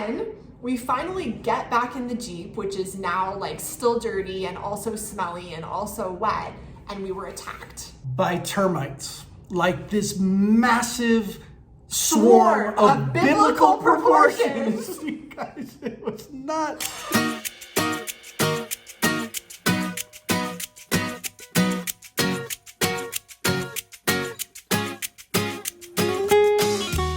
then we finally get back in the Jeep, which is now like still dirty and also smelly and also wet, and we were attacked. By termites. Like this massive swarm of biblical proportions. You guys, it was nuts.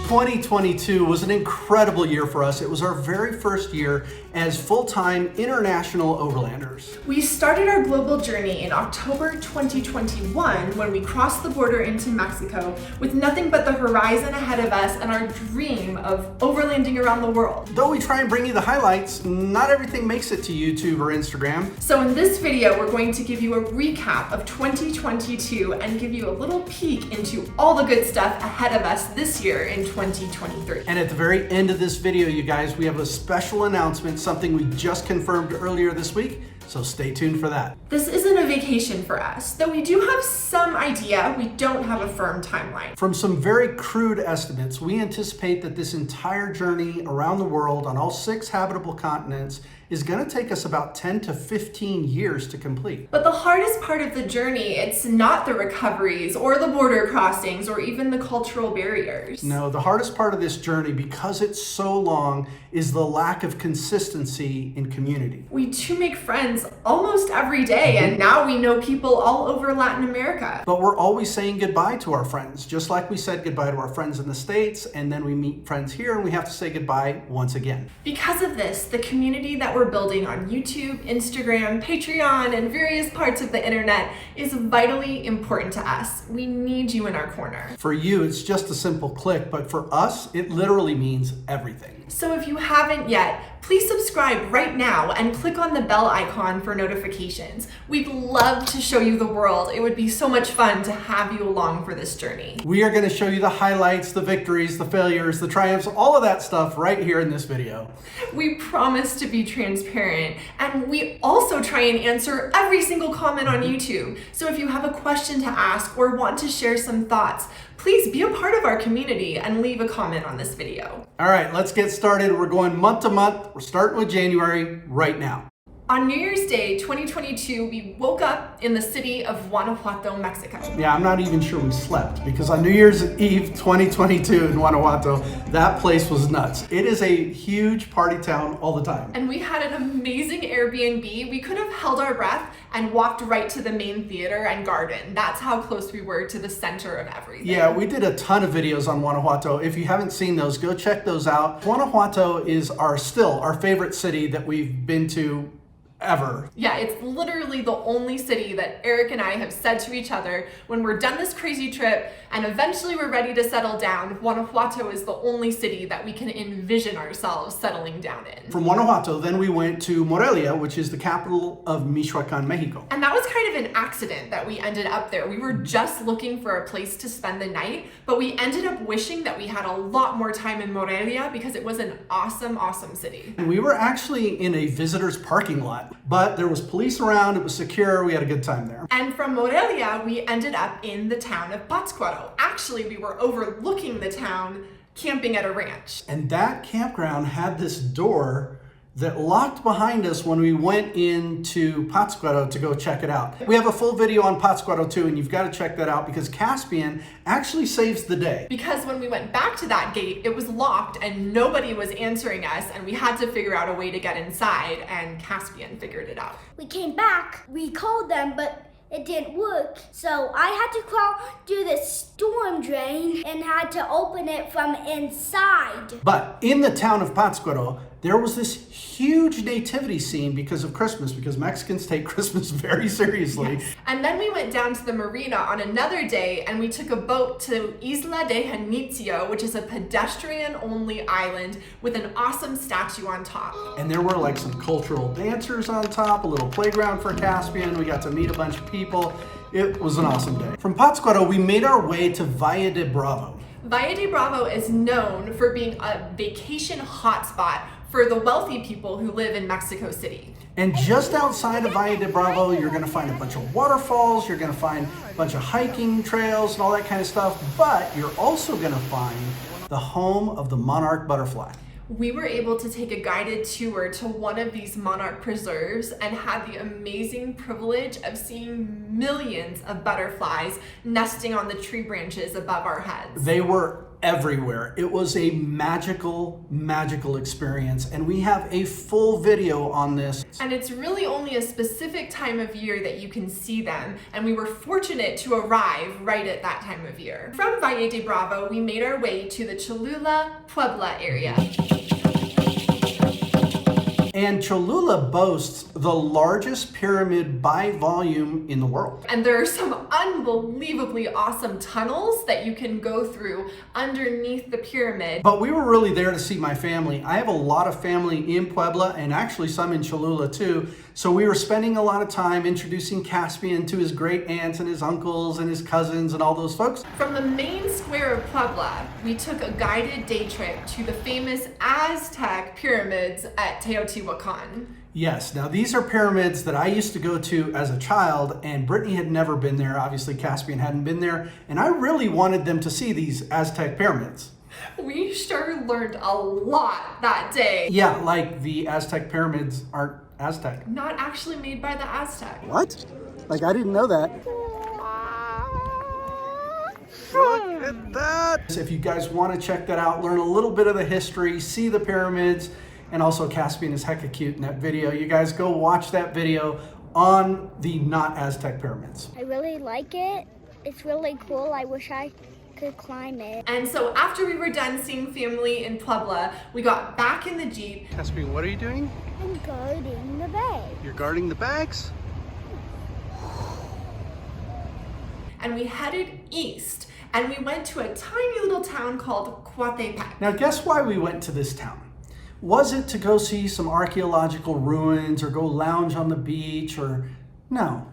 2022 was an incredible year for us. It was our very first year as full-time international overlanders. We started our global journey in October 2021 when we crossed the border into Mexico with nothing but the horizon ahead of us and our dream of overlanding around the world. Though we try and bring you the highlights, not everything makes it to YouTube or Instagram. So in this video, we're going to give you a recap of 2022 and give you a little peek into all the good stuff ahead of us this year in 2023. And at the very end of this video, you guys, we have a special announcement, something we just confirmed earlier this week. So stay tuned for that. This isn't a vacation for us, though we do have some idea. We don't have a firm timeline. From some very crude estimates, we anticipate that this entire journey around the world on all 6 habitable continents is going to take us about 10 to 15 years to complete. But the hardest part of the journey, it's not the recoveries or the border crossings or even the cultural barriers. No, the hardest part of this journey, because it's so long, is the lack of consistency in community. We do make friends almost every day, and now we know people all over Latin America. But we're always saying goodbye to our friends, just like we said goodbye to our friends in the States, and then we meet friends here and we have to say goodbye once again. Because of this, the community that we're building on YouTube, Instagram, Patreon, and various parts of the internet is vitally important to us. We need you in our corner. For you, it's just a simple click, but for us, it literally means everything. So if you haven't yet, please subscribe right now and click on the bell icon for notifications. We'd love to show you the world. It would be so much fun to have you along for this journey. We are going to show you the highlights, the victories, the failures, the triumphs, all of that stuff right here in this video. We promise to be transparent, and we also try and answer every single comment on YouTube. So if you have a question to ask or want to share some thoughts, please be a part of our community and leave a comment on this video. All right, let's get started. We're going month to month. We're starting with January right now. On New Year's Day 2022, we woke up in the city of Guanajuato, Mexico. Yeah, I'm not even sure we slept, because on New Year's Eve 2022 in Guanajuato, that place was nuts. It is a huge party town all the time. And we had an amazing Airbnb. We could have held our breath and walked right to the main theater and garden. That's how close we were to the center of everything. Yeah, we did a ton of videos on Guanajuato. If you haven't seen those, go check those out. Guanajuato is still our favorite city that we've been to ever. Yeah, it's literally the only city that Eric and I have said to each other when we're done this crazy trip and eventually we're ready to settle down, Guanajuato is the only city that we can envision ourselves settling down in. From Guanajuato, then we went to Morelia, which is the capital of Michoacan, Mexico. And that was kind of an accident that we ended up there. We were just looking for a place to spend the night, but we ended up wishing that we had a lot more time in Morelia because it was an awesome, awesome city. And we were actually in a visitor's parking lot, but there was police around, it was secure, we had a good time there. And from Morelia, we ended up in the town of Pátzcuaro. Actually, we were overlooking the town, camping at a ranch. And that campground had this door that locked behind us when we went into Pátzcuaro to go check it out. We have a full video on Pátzcuaro too, and you've got to check that out because Caspian actually saves the day. Because when we went back to that gate, it was locked and nobody was answering us, and we had to figure out a way to get inside, and Caspian figured it out. We came back, we called them, but it didn't work. So I had to crawl through the storm drain and had to open it from inside. But in the town of Pátzcuaro, there was this huge nativity scene because of Christmas, because Mexicans take Christmas very seriously. Yes. And then we went down to the marina on another day and we took a boat to Isla de Janitzio, which is a pedestrian-only island with an awesome statue on top. And there were like some cultural dancers on top, a little playground for Caspian. We got to meet a bunch of people. It was an awesome day. From Pátzcuaro, we made our way to Valle de Bravo. Valle de Bravo is known for being a vacation hotspot for the wealthy people who live in Mexico City. And just outside of Valle de Bravo, you're gonna find a bunch of waterfalls, you're gonna find a bunch of hiking trails and all that kind of stuff, but you're also gonna find the home of the monarch butterfly. we were able to take a guided tour to one of these monarch preserves and had the amazing privilege of seeing millions of butterflies nesting on the tree branches above our heads. They were everywhere. It was a magical experience, and we have a full video on this. And it's really only a specific time of year that you can see them, and we were fortunate to arrive right at that time of year. From Valle de Bravo, we made our way to the Cholula, Puebla area. And Cholula boasts the largest pyramid by volume in the world. And there are some unbelievably awesome tunnels that you can go through underneath the pyramid. But we were really there to see my family. I have a lot of family in Puebla and actually some in Cholula too. So we were spending a lot of time introducing Caspian to his great aunts and his uncles and his cousins and all those folks. From the main square of Puebla, we took a guided day trip to the famous Aztec pyramids at Teotihuacan. Yes, now these are pyramids that I used to go to as a child, and Brittany had never been there. Obviously Caspian hadn't been there, and I really wanted them to see these Aztec pyramids. We sure learned a lot that day. Yeah, like the Aztec pyramids aren't Aztec. Not actually made by the Aztec. What? Like, I didn't know that. Look at that! If you guys want to check that out, learn a little bit of the history, see the pyramids, and also Caspian is hecka cute in that video. You guys go watch that video on the not Aztec pyramids. I really like it. It's really cool. I wish I could climb it. And so after we were done seeing family in Puebla, we got back in the Jeep. Caspian, what are you doing? I'm guarding the bag. You're guarding the bags? And we headed east, and we went to a tiny little town called Coatepec. Now guess why we went to this town? Was it to go see some archaeological ruins or go lounge on the beach or no,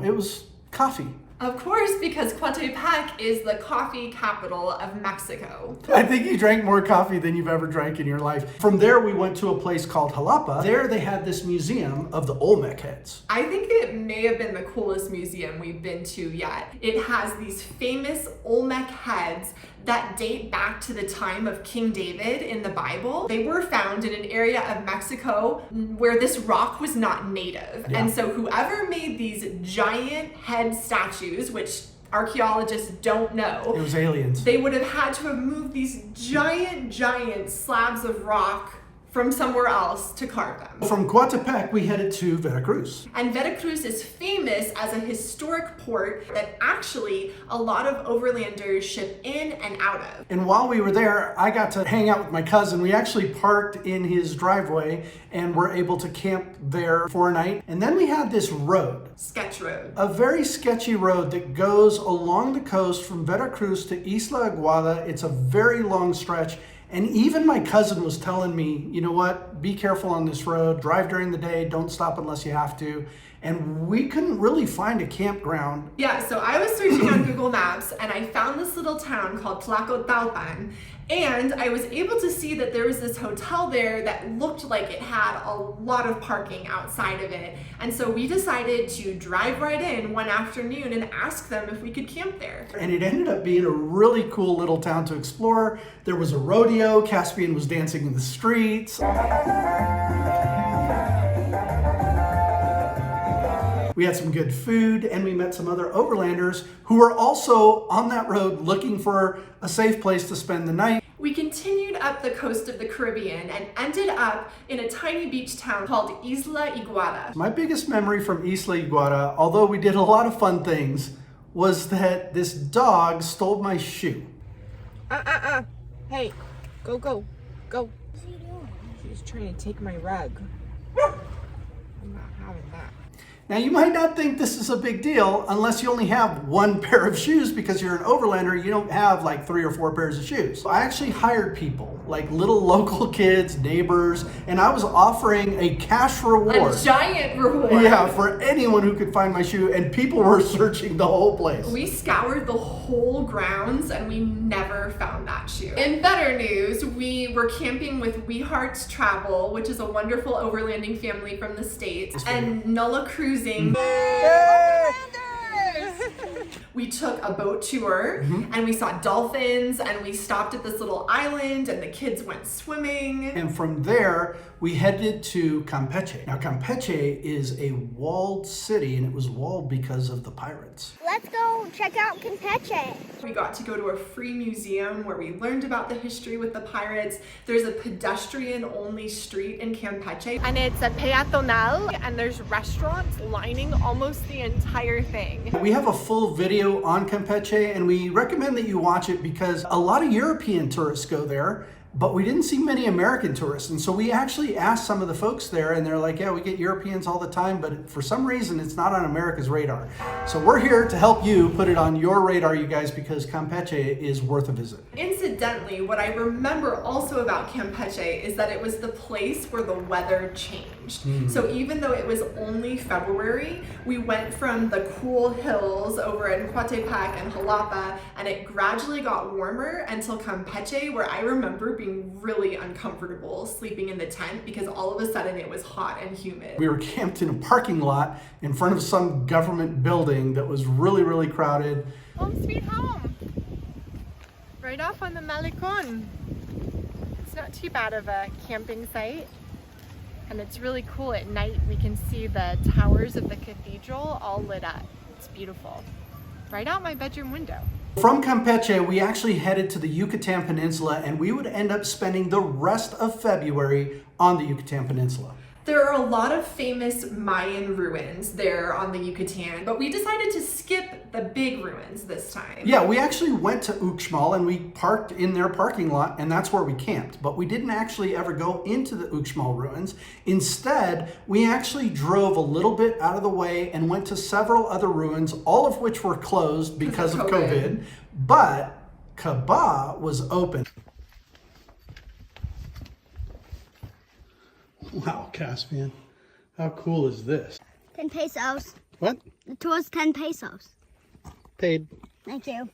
it was coffee. Of course, because Coatepec is the coffee capital of Mexico. I think you drank more coffee than you've ever drank in your life. From there, we went to a place called Jalapa. There they had this museum of the Olmec heads. I think it may have been the coolest museum we've been to yet. It has these famous Olmec heads that date back to the time of King David in the Bible. They were found in an area of Mexico where this rock was not native. Yeah. And so whoever made these giant head statues, which archaeologists don't know, It was aliens. they would have had to have moved these giant slabs of rock from somewhere else to carve them. From Coatepec, we headed to Veracruz. And Veracruz is famous as a historic port that actually a lot of overlanders ship in and out of. And while we were there, I got to hang out with my cousin. We actually parked in his driveway and were able to camp there for a night. And then we had this road. Sketch road. A very sketchy road that goes along the coast from Veracruz to Isla Aguada. It's a very long stretch. And even my cousin was telling me, you know what, be careful on this road, drive during the day, don't stop unless you have to. And we couldn't really find a campground. Yeah, so I was searching on Google Maps and I found this little town called Tlacotalpan. And I was able to see that there was this hotel there that looked like it had a lot of parking outside of it. And so we decided to drive right in one afternoon and ask them if we could camp there. And it ended up being a really cool little town to explore. There was a rodeo, Caspian was dancing in the streets. We had some good food, and we met some other overlanders who were also on that road looking for a safe place to spend the night. We continued up the coast of the Caribbean and ended up in a tiny beach town called Isla Iguada. My biggest memory from Isla Iguada, although we did a lot of fun things, was that this dog stole my shoe. Hey, go. What's he doing? She's trying to take my rug. I'm not having that. Now you might not think this is a big deal unless you only have one pair of shoes because you're an overlander, you don't have like 3 or 4 pairs of shoes. I actually hired people, like little local kids, neighbors, and I was offering a cash reward. A giant reward. Yeah, for anyone who could find my shoe, and people were searching the whole place. We scoured the whole grounds and we never found that shoe. In better news, we were camping with We Hearts Travel, which is a wonderful overlanding family from the States, and Nulla Cruising. We took a boat tour and we saw dolphins and we stopped at this little island and the kids went swimming. And from there, we headed to Campeche. Now, Campeche is a walled city, and it was walled because of the pirates. Let's go check out Campeche. We got to go to a free museum where we learned about the history with the pirates. There's a pedestrian-only street in Campeche. And it's a peatonal, and there's restaurants lining almost the entire thing. We have a full video on Campeche, and we recommend that you watch it because a lot of European tourists go there, but we didn't see many American tourists. And so we actually asked some of the folks there, and they're like, yeah, we get Europeans all the time, but for some reason it's not on America's radar. So we're here to help you put it on your radar, you guys, because Campeche is worth a visit. Incidentally, what I remember also about Campeche is that it was the place where the weather changed. So even though it was only February, we went from the cool hills over in Coatepec and Jalapa, and it gradually got warmer until Campeche, where I remember being really uncomfortable sleeping in the tent because all of a sudden it was hot and humid. We were camped in a parking lot in front of some government building that was really, really crowded. Home sweet home. Right off on the Malecon. It's not too bad of a camping site. And it's really cool at night. We can see the towers of the cathedral all lit up. It's beautiful. Right out my bedroom window. From Campeche, we actually headed to the Yucatan Peninsula, and we would end up spending the rest of February on the Yucatan Peninsula. There are a lot of famous Mayan ruins there on the Yucatan, but we decided to skip the big ruins this time. Yeah, we actually went to Uxmal and we parked in their parking lot, and that's where we camped. But we didn't actually ever go into the Uxmal ruins. Instead, we actually drove a little bit out of the way and went to several other ruins, all of which were closed because of COVID. But Kaba was open. Wow, Caspian. How cool is this? 10 pesos. What? The tour's 10 pesos. Paid. Thank you.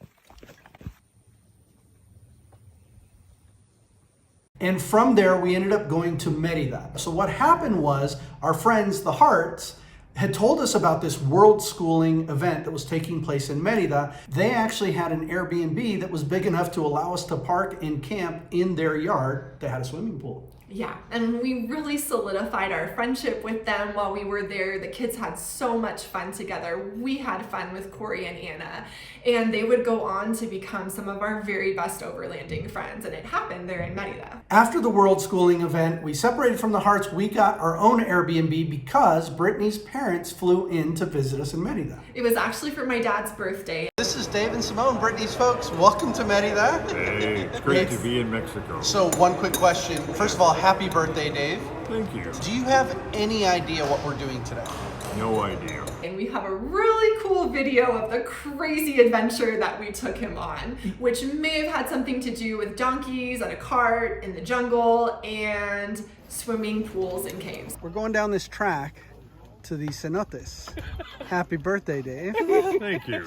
And from there, we ended up going to Merida. So what happened was our friends, the Harts, had told us about this world schooling event that was taking place in Merida. They actually had an Airbnb that was big enough to allow us to park and camp in their yard. They had a swimming pool. Yeah, and we really solidified our friendship with them while we were there. The kids had so much fun together. We had fun with Corey and Anna, and they would go on to become some of our very best overlanding friends, and it happened there in Merida. After the world schooling event, we separated from the Harts. We got our own Airbnb because Brittany's parents flew in to visit us in Merida. It was actually for my dad's birthday. This is Dave and Simone, Brittany's folks. Welcome to Merida. Hey, it's great to be in Mexico. So one quick question. First of all, happy birthday, Dave. Thank you. Do you have any idea what we're doing today? No idea. And we have a really cool video of the crazy adventure that we took him on, which may have had something to do with donkeys and a cart in the jungle and swimming pools and caves. We're going down this track to the Cenotes. Happy birthday, Dave. Thank you.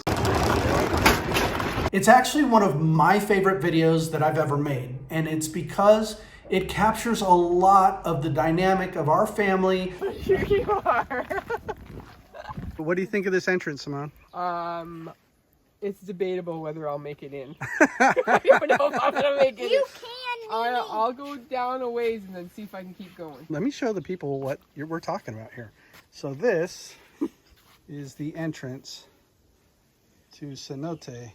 It's actually one of my favorite videos that I've ever made, and it's because it captures a lot of the dynamic of our family. Here you are. What do you think of this entrance, Simone? It's debatable whether I'll make it in. I don't know if I'm gonna make it. You in. can. I'll go down a ways and then see if I can keep going. Let me show the people what we're talking about here. So this is the entrance to Cenote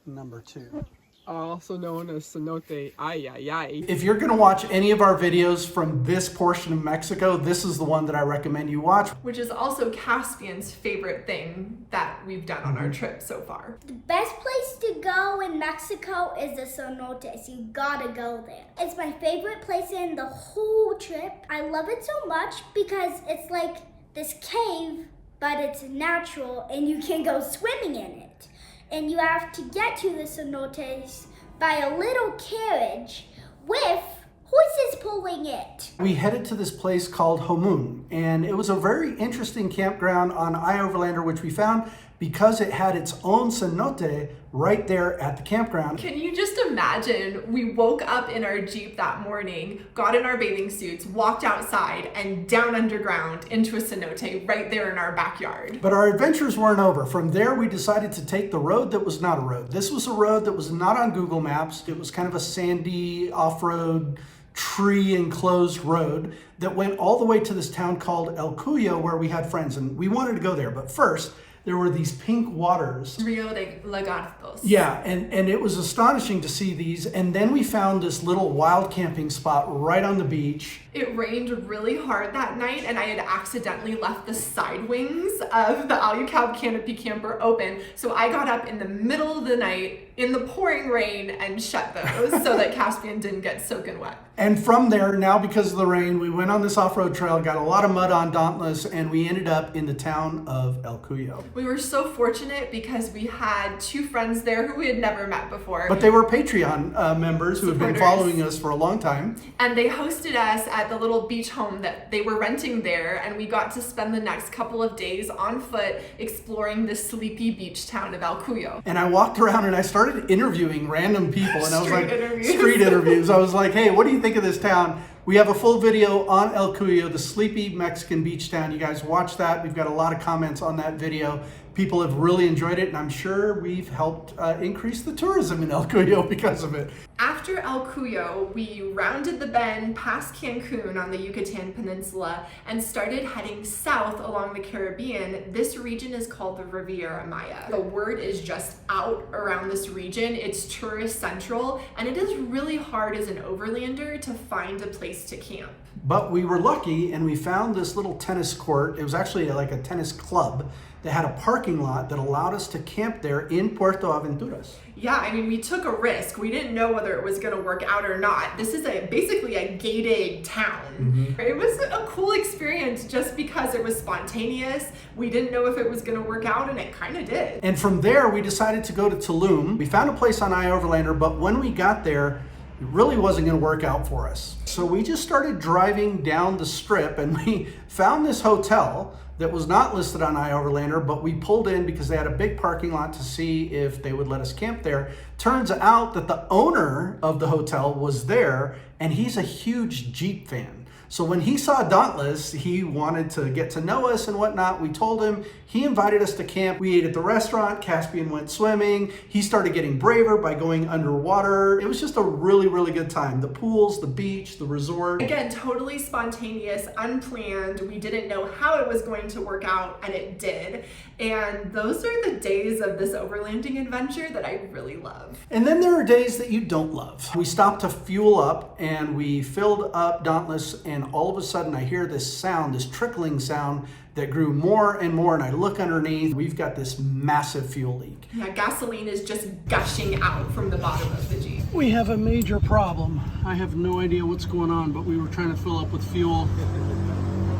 number 2. Also known as Cenote. Ay, ay, ay. If you're gonna watch any of our videos from this portion of Mexico, this is the one that I recommend you watch. Which is also Caspian's favorite thing that we've done on our trip so far. The best place to go in Mexico is the Cenotes. You gotta go there. It's my favorite place in the whole trip. I love it so much because it's like this cave, but it's natural and you can go swimming in it. And you have to get to the cenotes by a little carriage with horses pulling it. We headed to this place called Homun, and it was a very interesting campground on iOverlander, which we found because it had its own cenote right there at the campground. Can you just imagine? We woke up in our Jeep that morning, got in our bathing suits, walked outside, and down underground into a cenote right there in our backyard. But our adventures weren't over. From there, we decided to take the road that was not a road. This was a road that was not on Google Maps. It was kind of a sandy, off-road, tree-enclosed road that went all the way to this town called El Cuyo, where we had friends, and we wanted to go there. But first, there were these pink waters. Rio de Lagartos. Yeah, and it was astonishing to see these. And then we found this little wild camping spot right on the beach. It rained really hard that night, and I had accidentally left the side wings of the Alucab canopy camper open. So I got up in the middle of the night in the pouring rain and shut those so that Caspian didn't get soaking wet. And from there, now because of the rain, we went on this off-road trail, got a lot of mud on Dauntless, and we ended up in the town of El Cuyo. We were so fortunate because we had two friends there who we had never met before. But they were Patreon members who had been Supporters. following us for a long time. And they hosted us at the little beach home that they were renting there, and we got to spend the next couple of days on foot exploring the sleepy beach town of El Cuyo. And I walked around and I started interviewing random people, and I was Street like, interviews. street interviews. I was like, hey, what do you think of this town? We have a full video on El Cuyo, the sleepy Mexican beach town. You guys watch that. We've got a lot of comments on that video. People have really enjoyed it, and I'm sure we've helped increase the tourism in El Cuyo because of it. After El Cuyo, we rounded the bend past Cancun on the Yucatan Peninsula and started heading south along the Caribbean. This region is called the Riviera Maya. The word is just out around this region. It's tourist central, and it is really hard as an overlander to find a place to camp. But we were lucky, and we found this little tennis court. It was actually like a tennis club that had a parking lot that allowed us to camp there in Puerto Aventuras. Yeah, I mean, we took a risk. We didn't know whether it was going to work out or not. This is basically a gated town. It was a cool experience just because it was spontaneous. We didn't know if it was going to work out, and it kind of did. And from there, we decided to go to Tulum. We found a place on iOverlander, but when we got there, it really wasn't going to work out for us. So we just started driving down the strip, and we found this hotel that was not listed on iOverlander, but we pulled in because they had a big parking lot to see if they would let us camp there. Turns out that the owner of the hotel was there, and he's a huge Jeep fan. So when he saw Dauntless, he wanted to get to know us and whatnot. We told him, he invited us to camp. We ate at the restaurant, Caspian went swimming. He started getting braver by going underwater. It was just a really, really good time. The pools, the beach, the resort. Again, totally spontaneous, unplanned. We didn't know how it was going to work out, and it did. And those are the days of this overlanding adventure that I really love. And then there are days that you don't love. We stopped to fuel up, and we filled up Dauntless, and all of a sudden I hear this sound, this trickling sound that grew more and more, and I look underneath. We've got this massive fuel leak. Yeah, gasoline is just gushing out from the bottom of the Jeep. We have a major problem. I have no idea what's going on, but we were trying to fill up with fuel,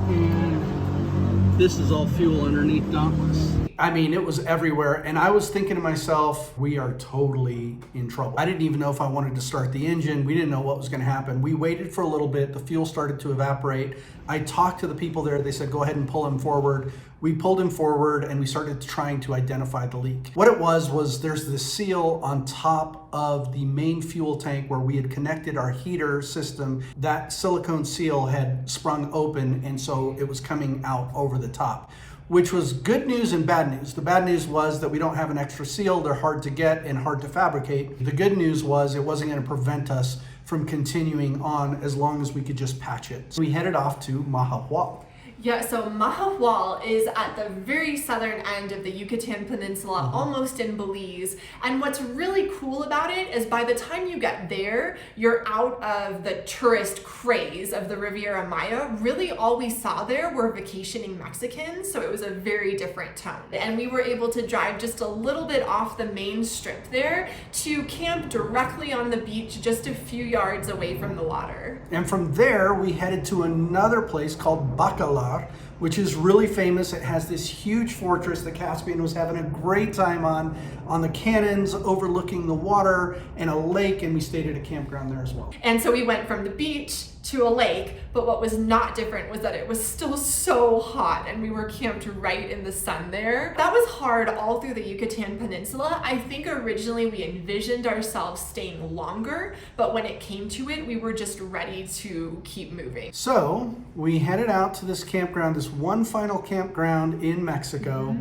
and this is all fuel underneath Dauntless. I mean, it was everywhere, and I was thinking to myself, we are totally in trouble. I didn't even know if I wanted to start the engine. We didn't know what was going to happen. We waited for a little bit. The fuel started to evaporate. I talked to the people there. They said, go ahead and pull him forward. We pulled him forward, and we started trying to identify the leak. What it was there's this seal on top of the main fuel tank where we had connected our heater system. That silicone seal had sprung open, and so it was coming out over the top, which was good news and bad news. The bad news was that we don't have an extra seal. They're hard to get and hard to fabricate. The good news was it wasn't going to prevent us from continuing on as long as we could just patch it. So we headed off to Mahahual. Yeah, so Mahahual is at the very southern end of the Yucatan Peninsula, almost in Belize. And what's really cool about it is by the time you get there, you're out of the tourist craze of the Riviera Maya. Really all we saw there were vacationing Mexicans, so it was a very different tone. And we were able to drive just a little bit off the main strip there to camp directly on the beach just a few yards away from the water. And from there, we headed to another place called Bacalar, which is really famous. It has this huge fortress that Caspian was having a great time on the cannons overlooking the water and a lake, and we stayed at a campground there as well. And so we went from the beach to a lake, but what was not different was that it was still so hot and we were camped right in the sun there. That was hard all through the Yucatan Peninsula. I think originally we envisioned ourselves staying longer, but when it came to it, we were just ready to keep moving. So we headed out to this campground, this one final campground in Mexico,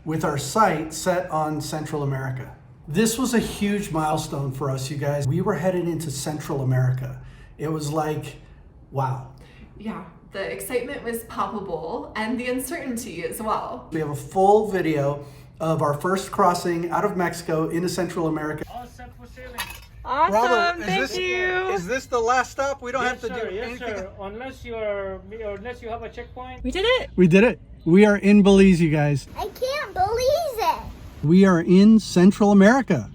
with our sight set on Central America. This was a huge milestone for us, you guys. We were headed into Central America. It was like, wow. Yeah, the excitement was palpable and the uncertainty as well. We have a full video of our first crossing out of Mexico into Central America. All set for sailing. Awesome, Robert, thank you. Is this the last stop? We don't have to do Yes, anything. sir. Unless you have a checkpoint. We did it. We did it. We are in Belize, you guys. I can't believe it. We are in Central America.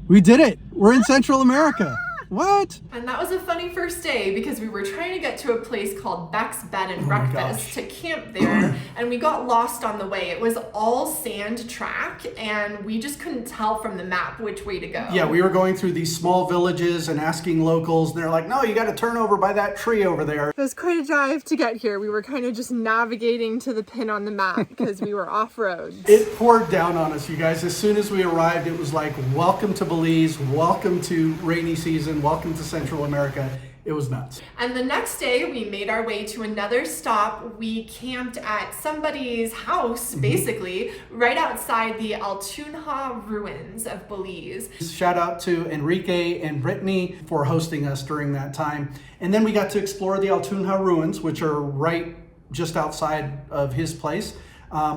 We did it. We're in Central America. What? And that was a funny first day because we were trying to get to a place called Beck's Bed and Breakfast to camp there, and we got lost on the way. It was all sand track and we just couldn't tell from the map which way to go. Yeah, we were going through these small villages and asking locals, and they're like, no, you got to turn over by that tree over there. It was quite a drive to get here. We were kind of just navigating to the pin on the map because we were off-road. It poured down on us, you guys. As soon as we arrived, it was like, welcome to Belize, welcome to rainy season, welcome to Central America. It was nuts. And the next day we made our way to another stop. We camped at somebody's house, basically, right outside the Altunja ruins of Belize. Shout out to Enrique and Brittany for hosting us during that time. And then we got to explore the Altunja ruins, which are right just outside of his place.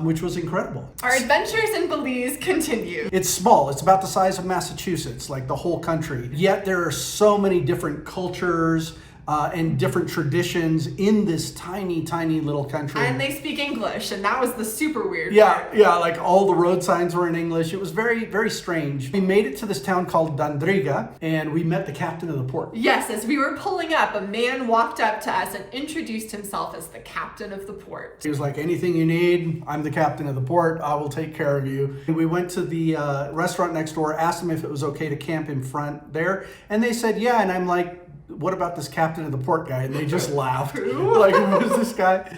Which was incredible. Our adventures in Belize continue. It's small. It's about the size of Massachusetts, like the whole country. Yet there are so many different cultures and different traditions in this tiny, tiny little country. And they speak English, and that was the super weird Yeah, part. yeah, like all the road signs were in English. It was very, very strange. We made it to this town called Dandriga, and we met the captain of the port. Yes, as we were pulling up, a man walked up to us and introduced himself as the captain of the port. He was like, anything you need, I'm the captain of the port. I will take care of you. And we went to the restaurant next door, asked them if it was okay to camp in front there, and they said, yeah, and I'm like, what about this captain of the port guy? And they just laughed. Like, who is this guy?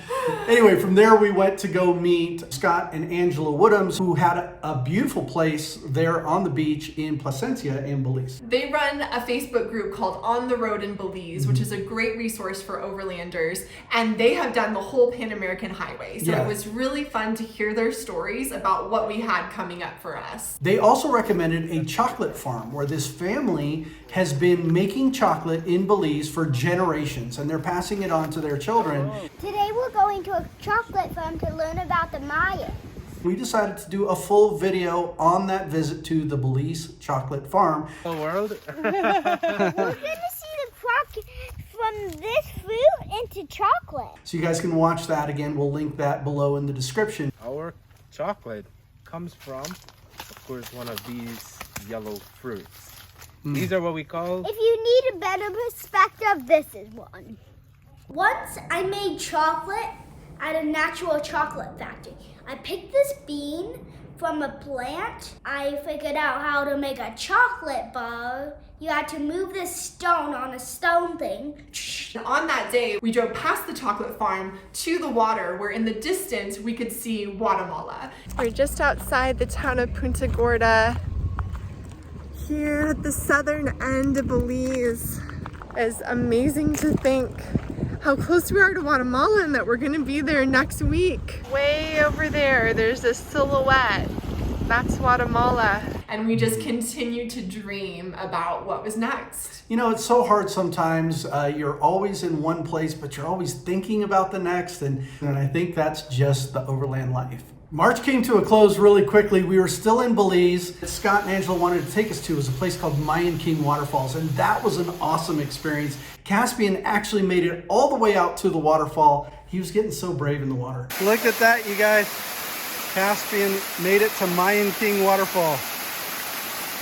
Anyway, from there we went to go meet Scott and Angela Woodhams, who had a beautiful place there on the beach in Placencia in Belize. They run a Facebook group called On the Road in Belize, which is a great resource for overlanders, and they have done the whole Pan American Highway. So Yeah. It was really fun to hear their stories about what we had coming up for us. They also recommended a chocolate farm where this family has been making chocolate in Belize for generations, and they're passing it on to their children. Today we're going to a chocolate farm to learn about the Mayans. We decided to do a full video on that visit to the Belize chocolate farm. World. We're going to see the progress from this fruit into chocolate. So you guys can watch that again. We'll link that below in the description. Our chocolate comes from, of course, one of these yellow fruits. These are what we call... If you need a better perspective, this is one. Once I made chocolate at a natural chocolate factory. I picked this bean from a plant. I figured out how to make a chocolate bar. You had to move this stone on a stone thing. On that day, we drove past the chocolate farm to the water, where in the distance we could see Guatemala. We're just outside the town of Punta Gorda, here at the southern end of Belize. It's amazing to think how close we are to Guatemala and that we're gonna be there next week. Way over there, there's a silhouette. That's Guatemala. And we just continued to dream about what was next. You know, it's so hard sometimes. You're always in one place, but you're always thinking about the next. And I think that's just the overland life. March came to a close really quickly. We were still in Belize. Scott and Angela wanted to take us to was a place called Mayan King Waterfalls, and that was an awesome experience. Caspian actually made it all the way out to the waterfall. He was getting so brave in the water. Look at that, you guys. Caspian made it to Mayan King Waterfall.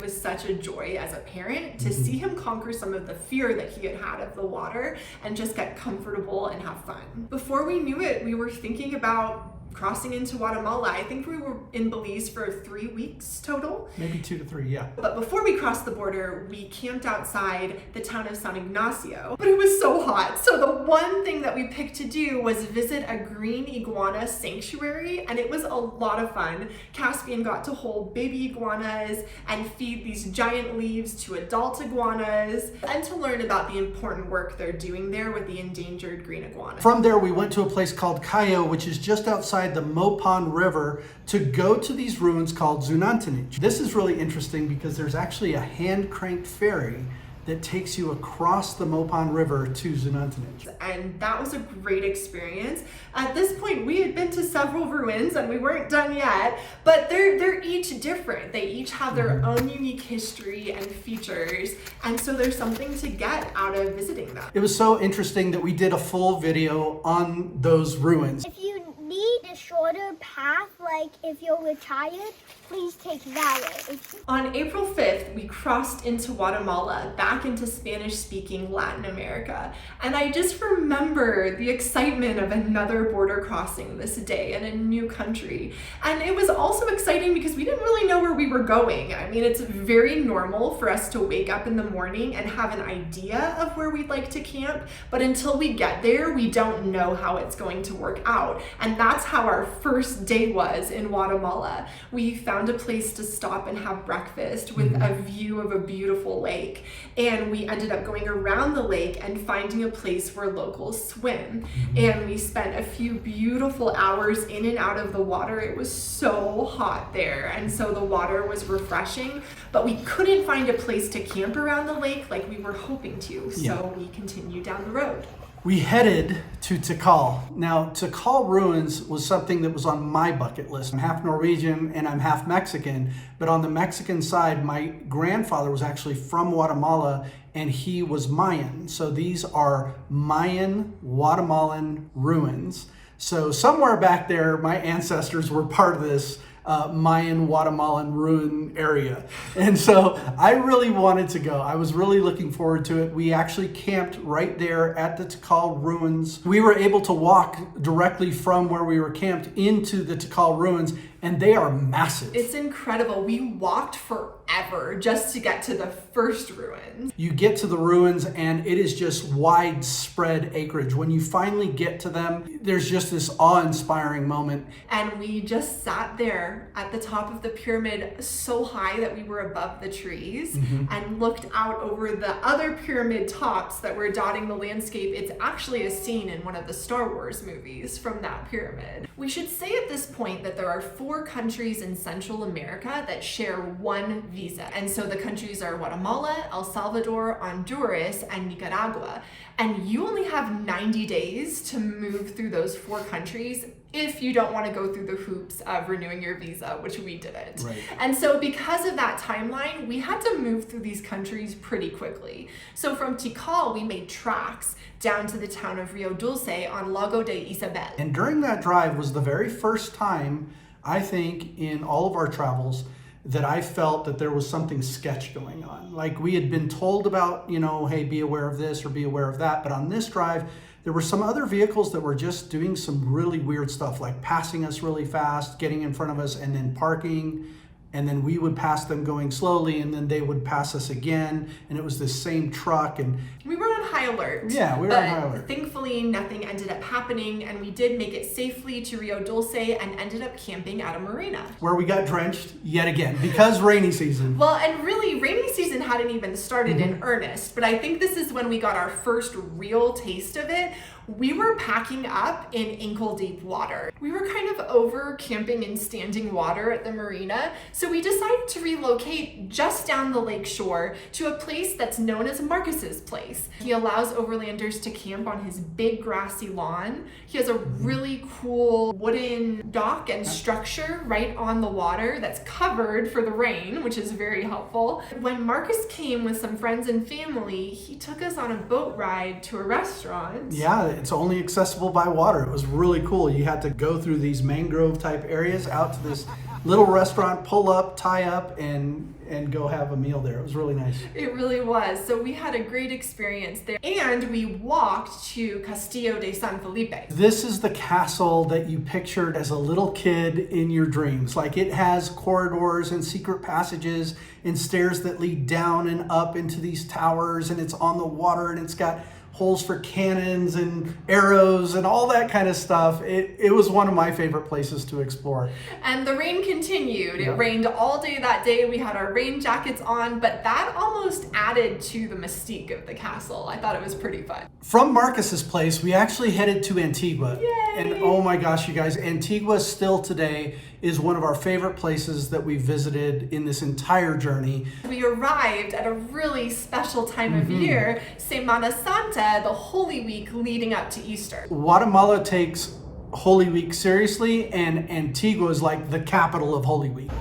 It was such a joy as a parent to see him conquer some of the fear that he had of the water and just get comfortable and have fun. Before we knew it, we were thinking about crossing into Guatemala. I think we were in Belize for 3 weeks total. Maybe 2 to 3, yeah. But before we crossed the border, we camped outside the town of San Ignacio. But it was so hot. So the one thing that we picked to do was visit a green iguana sanctuary, and it was a lot of fun. Caspian got to hold baby iguanas and feed these giant leaves to adult iguanas, and to learn about the important work they're doing there with the endangered green iguana. From there, we went to a place called Cuyo, which is just outside the Mopon River, to go to these ruins called Xunatunich. This is really interesting because there's actually a hand-cranked ferry that takes you across the Mopon River to Xunatunich. And that was a great experience. At this point, we had been to several ruins and we weren't done yet, but they're each different. They each have their own unique history and features, and so there's something to get out of visiting them. It was so interesting that we did a full video on those ruins. If you need a shorter path, like if you're retired, please take that way. On April 5th, we crossed into Guatemala, back into Spanish-speaking Latin America. And I just remember the excitement of another border crossing this day in a new country. And it was also exciting because we didn't really know where we were going. I mean, it's very normal for us to wake up in the morning and have an idea of where we'd like to camp, but until we get there, we don't know how it's going to work out. And that's how our first day was in Guatemala. We found a place to stop and have breakfast with a view of a beautiful lake, and we ended up going around the lake and finding a place where locals swim, and we spent a few beautiful hours in and out of the water. It was so hot there, and so the water was refreshing, but we couldn't find a place to camp around the lake like we were hoping to, so we continued down the road. We headed to Tikal. Now, Tikal ruins was something that was on my bucket list. I'm half Norwegian and I'm half Mexican, but on the Mexican side, my grandfather was actually from Guatemala and he was Mayan. So these are Mayan Guatemalan ruins. So somewhere back there, my ancestors were part of this Mayan Guatemalan ruin area. And so I really wanted to go. I was really looking forward to it. We actually camped right there at the Tikal ruins. We were able to walk directly from where we were camped into the Tikal ruins, and they are massive. It's incredible. We walked forever just to get to the first ruins. You get to the ruins and it is just widespread acreage. When you finally get to them, there's just this awe-inspiring moment. And we just sat there at the top of the pyramid so high that we were above the trees and looked out over the other pyramid tops that were dotting the landscape. It's actually a scene in one of the Star Wars movies from that pyramid. We should say at this point that there are 4 countries in Central America that share one visa. And so the countries are Guatemala, El Salvador, Honduras, and Nicaragua. And you only have 90 days to move through those 4 countries if you don't want to go through the hoops of renewing your visa, which we didn't. Right. And so because of that timeline, we had to move through these countries pretty quickly. So from Tikal, we made tracks down to the town of Rio Dulce on Lago de Isabel. And during that drive was the very first time, I think, in all of our travels that I felt that there was something sketch going on. Like we had been told about, you know, hey, be aware of this or be aware of that. But on this drive, there were some other vehicles that were just doing some really weird stuff, like passing us really fast, getting in front of us and then parking. And then we would pass them going slowly, and then they would pass us again. And it was the same truck. And we were on high alert. Yeah, we were on high alert. Thankfully, nothing ended up happening, and we did make it safely to Rio Dulce and ended up camping at a marina. Where we got drenched yet again, because rainy season. Well, and really, rainy season hadn't even started in earnest, but I think this is when we got our first real taste of it. We were packing up in ankle-deep water. We were kind of over camping in standing water at the marina, so we decided to relocate just down the lake shore to a place that's known as Marcus's place. He allows overlanders to camp on his big grassy lawn. He has a really cool wooden dock and structure right on the water that's covered for the rain, which is very helpful. When Marcus came with some friends and family, he took us on a boat ride to a restaurant. Yeah, it's only accessible by water. It was really cool. You had to go through these mangrove type areas out to this little restaurant, pull up, tie up, and go have a meal there. It was really nice. It really was. So we had a great experience there. And we walked to Castillo de San Felipe. This is the castle that you pictured as a little kid in your dreams. Like, it has corridors and secret passages and stairs that lead down and up into these towers, and it's on the water, and it's got holes for cannons and arrows and all that kind of stuff. It was one of my favorite places to explore. And the rain continued. It Yeah. rained all day that day. We had our rain jackets on, but that almost added to the mystique of the castle. I thought it was pretty fun. From Marcus's place, we actually headed to Antigua. Yay! And oh my gosh, you guys, Antigua still today is one of our favorite places that we visited in this entire journey. We arrived at a really special time of year, Semana Santa, the Holy Week leading up to Easter. Guatemala takes Holy Week seriously, and Antigua is like the capital of Holy Week.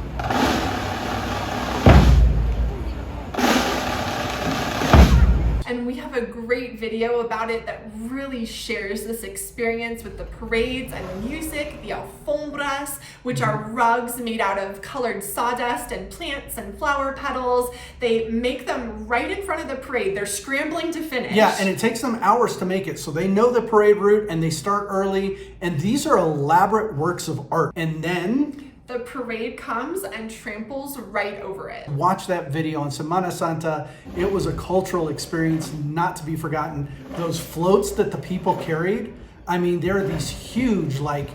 And we have a great video about it that really shares this experience with the parades and music, the alfombras, which are rugs made out of colored sawdust and plants and flower petals. They make them right in front of the parade. They're scrambling to finish. Yeah, and it takes them hours to make it. So they know the parade route and they start early. And these are elaborate works of art. And then the parade comes and tramples right over it. watch that video on Semana Santa. It was a cultural experience not to be forgotten. Those floats that the people carried, I mean, there are these huge, like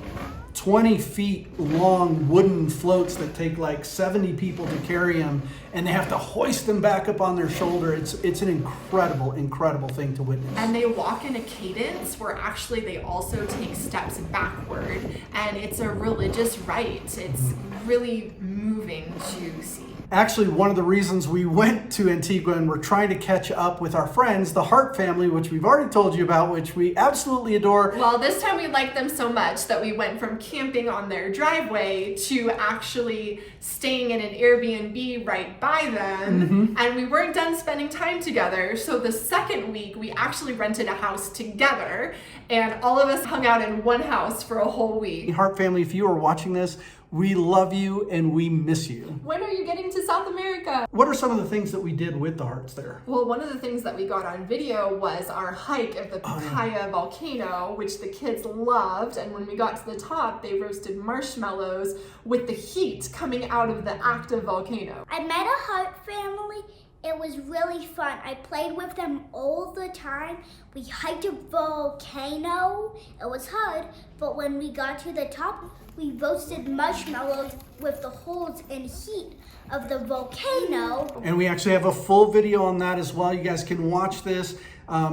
20 feet long wooden floats that take like 70 people to carry them, and they have to hoist them back up on their shoulder. It's an incredible thing to witness. And they walk in a cadence where actually they also take steps backward, and it's a religious rite. It's really moving to see. Actually, one of the reasons we went to Antigua and we're trying to catch up with our friends, the Hart family, which we've already told you about, which we absolutely adore. Well, this time we liked them so much that we went from camping on their driveway to actually staying in an Airbnb right by them. And we weren't done spending time together. So the second week, we actually rented a house together, and all of us hung out in one house for a whole week. Hart family, if you are watching this, we love you and we miss you. When are you getting to South America? What are some of the things that we did with the Harts there? Well, one of the things that we got on video was our hike of the Pacaya volcano, which the kids loved. And when we got to the top, they roasted marshmallows with the heat coming out of the active volcano. I met a Hart family. It was really fun. I played with them all the time. We hiked a volcano. It was hard, but when we got to the top, we roasted marshmallows with the holes and heat of the volcano. And we actually have a full video on that as well. You guys can watch this.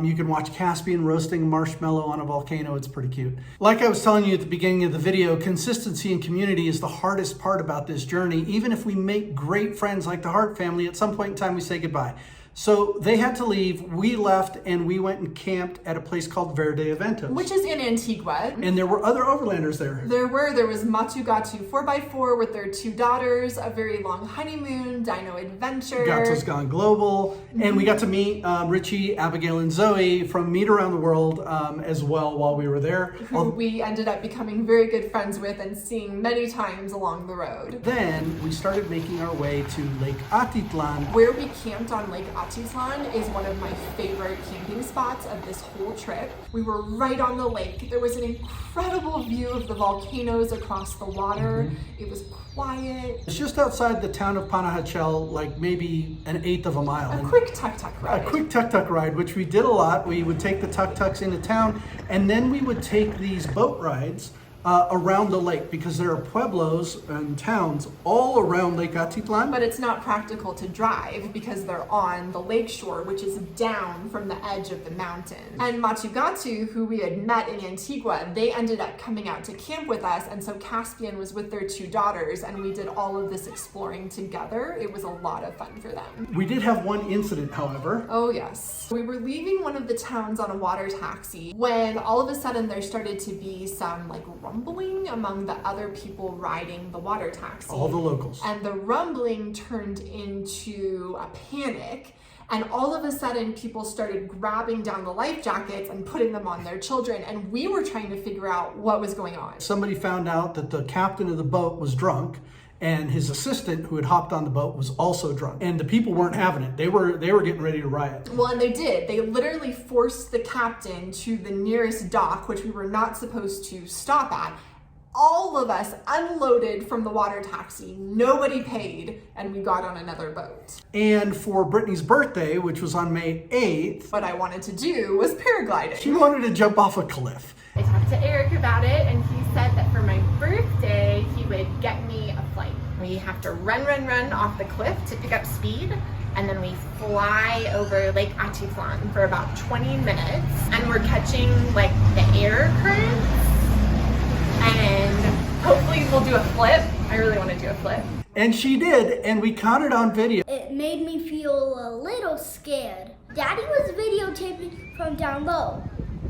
You can watch Caspian roasting a marshmallow on a volcano. It's pretty cute. Like I was telling you at the beginning of the video, consistency and community is the hardest part about this journey. Even if we make great friends like the Hart family, at some point in time we say goodbye. So they had to leave, we left, and we went and camped at a place called Verde Eventos. Which is in Antigua. And there were other overlanders there. There was Matugatu 4x4 with their 2 daughters, a very long honeymoon, dino adventure. Gato's Gone Global. And we got to meet Richie, Abigail, and Zoe from Meet Around the World as well while we were there. Who we ended up becoming very good friends with and seeing many times along the road. Then we started making our way to Lake Atitlan. Where we camped on Lake Atitlan is one of my favorite camping spots of this whole trip. We were right on the lake. There was an incredible view of the volcanoes across the water. It was quiet. It's just outside the town of Panajachel, like maybe an eighth of a mile. A quick tuk-tuk ride. A quick tuk-tuk ride, which we did a lot. We would take the tuk-tuks into town, and then we would take these boat rides around the lake, because there are pueblos and towns all around Lake Atitlan. But it's not practical to drive because they're on the lake shore, which is down from the edge of the mountain. And Matugatu, who we had met in Antigua, they ended up coming out to camp with us, and so Caspian was with their 2 daughters, and we did all of this exploring together. It was a lot of fun for them. We did have one incident, however. Oh yes. We were leaving one of the towns on a water taxi when all of a sudden there started to be some like rumbling among the other people riding the water taxi. All the locals. And the rumbling turned into a panic. And all of a sudden, people started grabbing down the life jackets and putting them on their children. And we were trying to figure out what was going on. Somebody found out that the captain of the boat was drunk, And his assistant, who had hopped on the boat, was also drunk. And the people weren't having it. They were getting ready to riot. Well, and they did. They literally forced the captain to the nearest dock, which we were not supposed to stop at. All of us unloaded from the water taxi. Nobody paid, and we got on another boat. And for Brittany's birthday, which was on May 8th, What I wanted to do was paragliding. she wanted to jump off a cliff. I talked to Eric about it, and he said that for my birthday, he would get me a flight. We have to run off the cliff to pick up speed, and then we fly over Lake Atitlan for about 20 minutes, and we're catching like the air currents, and hopefully we'll do a flip. I really want to do a flip. And she did, and we caught it on video. It made me feel a little scared. Daddy was videotaping from down low,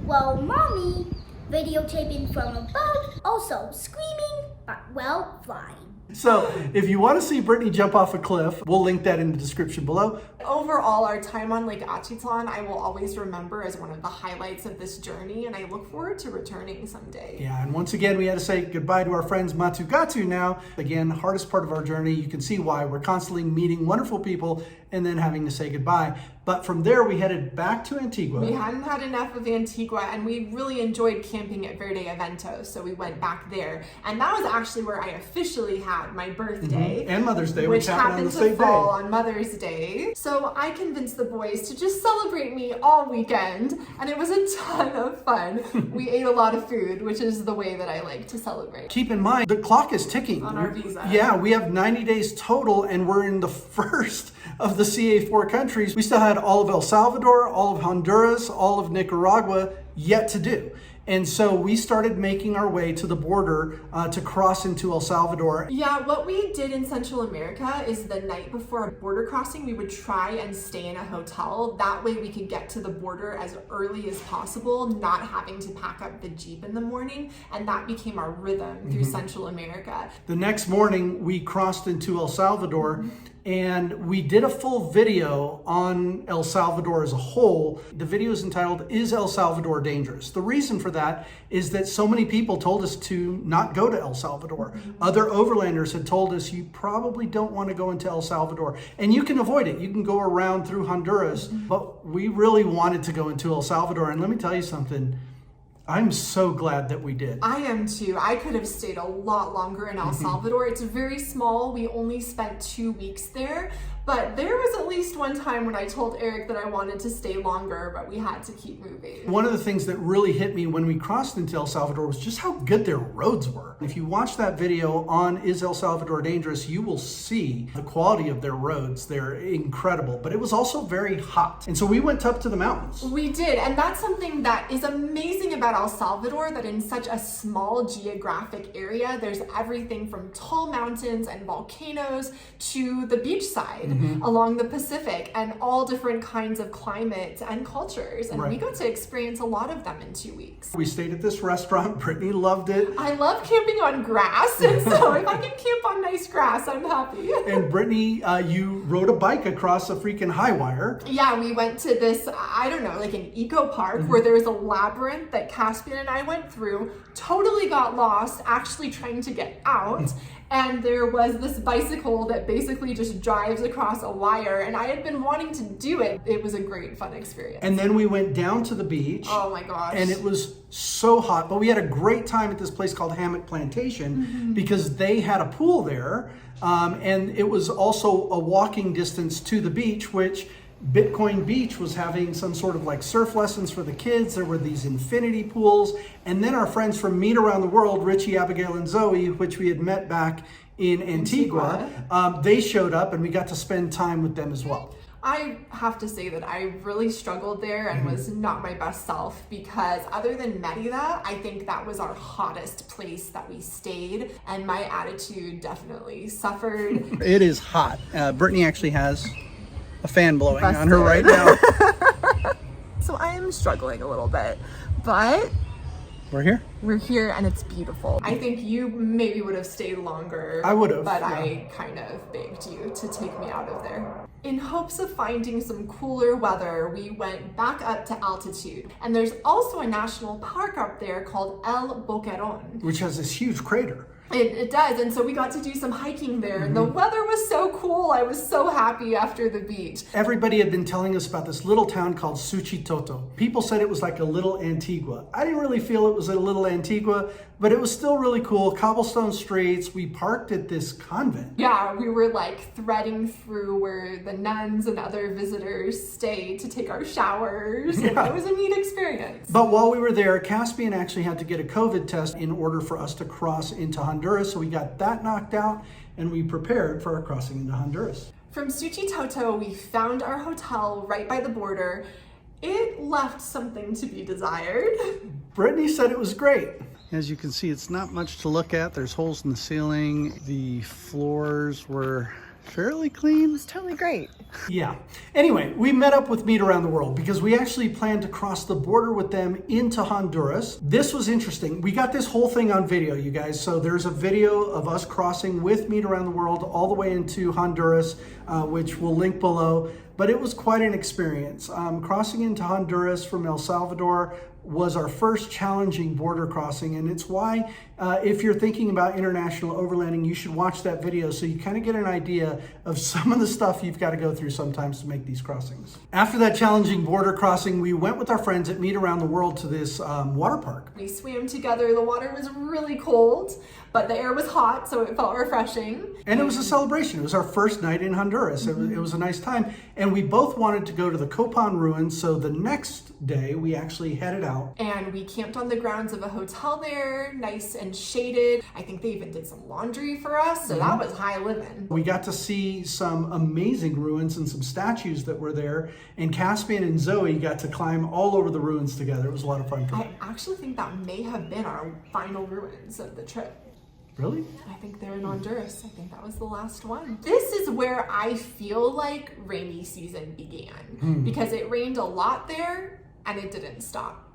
while Mommy videotaping from above, also screaming, but well, flying. So if you want to see Brittany jump off a cliff, we'll link that in the description below. Overall, our time on Lake Atitlan, I will always remember as one of the highlights of this journey, and I look forward to returning someday. Yeah, and once again, we had to say goodbye to our friends Matugatu now. Again, hardest part of our journey. You can see why. We're constantly meeting wonderful people and then having to say goodbye. But from there, we headed back to Antigua. We hadn't had enough of Antigua, and we really enjoyed camping at Verde Eventos, so we went back there. And that was actually where I officially had my birthday. And Mother's Day, which happened on the to same fall day. on Mother's Day. So I convinced the boys to just celebrate me all weekend, and it was a ton of fun. We ate a lot of food, which is the way that I like to celebrate. Keep in mind, the clock is ticking. On our visa. Yeah, we have 90 days total, and we're in the first of the CA4 countries. We still had all of El Salvador, all of Honduras, all of Nicaragua yet to do. And so we started making our way to the border to cross into El Salvador. Yeah, what we did in Central America is the night before a border crossing, we would try and stay in a hotel. That way we could get to the border as early as possible, not having to pack up the Jeep in the morning. And that became our rhythm through Central America. The next morning, we crossed into El Salvador. And we did a full video on El Salvador as a whole. The video is entitled, "Is El Salvador Dangerous?" The reason for that is that so many people told us to not go to El Salvador. Other overlanders had told us you probably don't want to go into El Salvador. And you can avoid it. You can go around through Honduras. But we really wanted to go into El Salvador. And let me tell you something. I'm so glad that we did. I am too. I could have stayed a lot longer in El Salvador. It's very small. We only spent 2 weeks there. But there was at least one time when I told Eric that I wanted to stay longer, but we had to keep moving. One of the things that really hit me when we crossed into El Salvador was just how good their roads were. If you watch that video on Is El Salvador Dangerous, you will see the quality of their roads. They're incredible, but it was also very hot. And so we went up to the mountains. We did, and that's something that is amazing about El Salvador, that in such a small geographic area, there's everything from tall mountains and volcanoes to the beach side. Along the Pacific, and all different kinds of climates and cultures. And we got to experience a lot of them in 2 weeks. We stayed at this restaurant. Brittany loved it. I love camping on grass, and so if I can camp on nice grass, I'm happy. And Brittany, you rode a bike across a freaking high wire. Yeah, we went to this, I don't know, like an eco park where there was a labyrinth that Caspian and I went through, totally got lost, actually trying to get out. And there was this bicycle that basically just drives across a wire, and I had been wanting to do it. It was a great, fun experience. And then we went down to the beach. Oh my gosh. And it was so hot, but we had a great time at this place called Hammock Plantation because they had a pool there. And it was also a walking distance to the beach, which Bitcoin Beach was having some sort of like surf lessons for the kids. There were these infinity pools. And then our friends from Meet Around the World, Richie, Abigail, and Zoe, which we had met back in Antigua, they showed up and we got to spend time with them as well. I have to say that I really struggled there and was not my best self, because other than Merida, I think that was our hottest place that we stayed, and my attitude definitely suffered. It is hot. Brittany actually has a fan blowing on her right now. So I am struggling a little bit, but We're here? we're here and it's beautiful. I think you maybe would have stayed longer. I would have, But yeah. I kind of begged you to take me out of there. In hopes of finding some cooler weather, we went back up to altitude. And there's also a national park up there called El Boquerón. Which has this huge crater. It does, and so we got to do some hiking there, and the weather was so cool. I was so happy after the beach. Everybody had been telling us about this little town called Xuchitoto. People said it was like a little Antigua. I didn't really feel it was a little Antigua, but it was still really cool. Cobblestone streets. We parked at this convent. Yeah, we were like threading through where the nuns and other visitors stay to take our showers. And it was a neat experience. But while we were there, Caspian actually had to get a COVID test in order for us to cross into Honduras. So we got that knocked out and we prepared for our crossing into Honduras. From Xuchitoto, we found our hotel right by the border. It left something to be desired. Brittany said it was great. As you can see, it's not much to look at. There's holes in the ceiling. The floors were fairly clean. It's totally great. Yeah. Anyway, we met up with Meet Around the World because we actually planned to cross the border with them into Honduras. This was interesting. We got this whole thing on video, you guys. So there's a video of us crossing with Meet Around the World all the way into Honduras, which we'll link below. But it was quite an experience. Crossing into Honduras from El Salvador was our first challenging border crossing, and it's why if you're thinking about international overlanding, you should watch that video so you kind of get an idea of some of the stuff you've got to go through sometimes to make these crossings. After that challenging border crossing, we went with our friends at Meet Around the World to this water park. We swam together. The water was really cold, but the air was hot, so it felt refreshing. And it was a celebration. It was our first night in Honduras. It was a nice time. And we both wanted to go to the Copan ruins, so the next day we actually headed out. And we camped on the grounds of a hotel there, nice and shaded. I think they even did some laundry for us, so that was high living. We got to see some amazing ruins and some statues that were there. And Caspian and Zoe got to climb all over the ruins together. It was a lot of fun for them. I actually think that may have been our final ruins of the trip. Really? I think they're in Honduras. I think that was the last one. This is where I feel like rainy season began because it rained a lot there and it didn't stop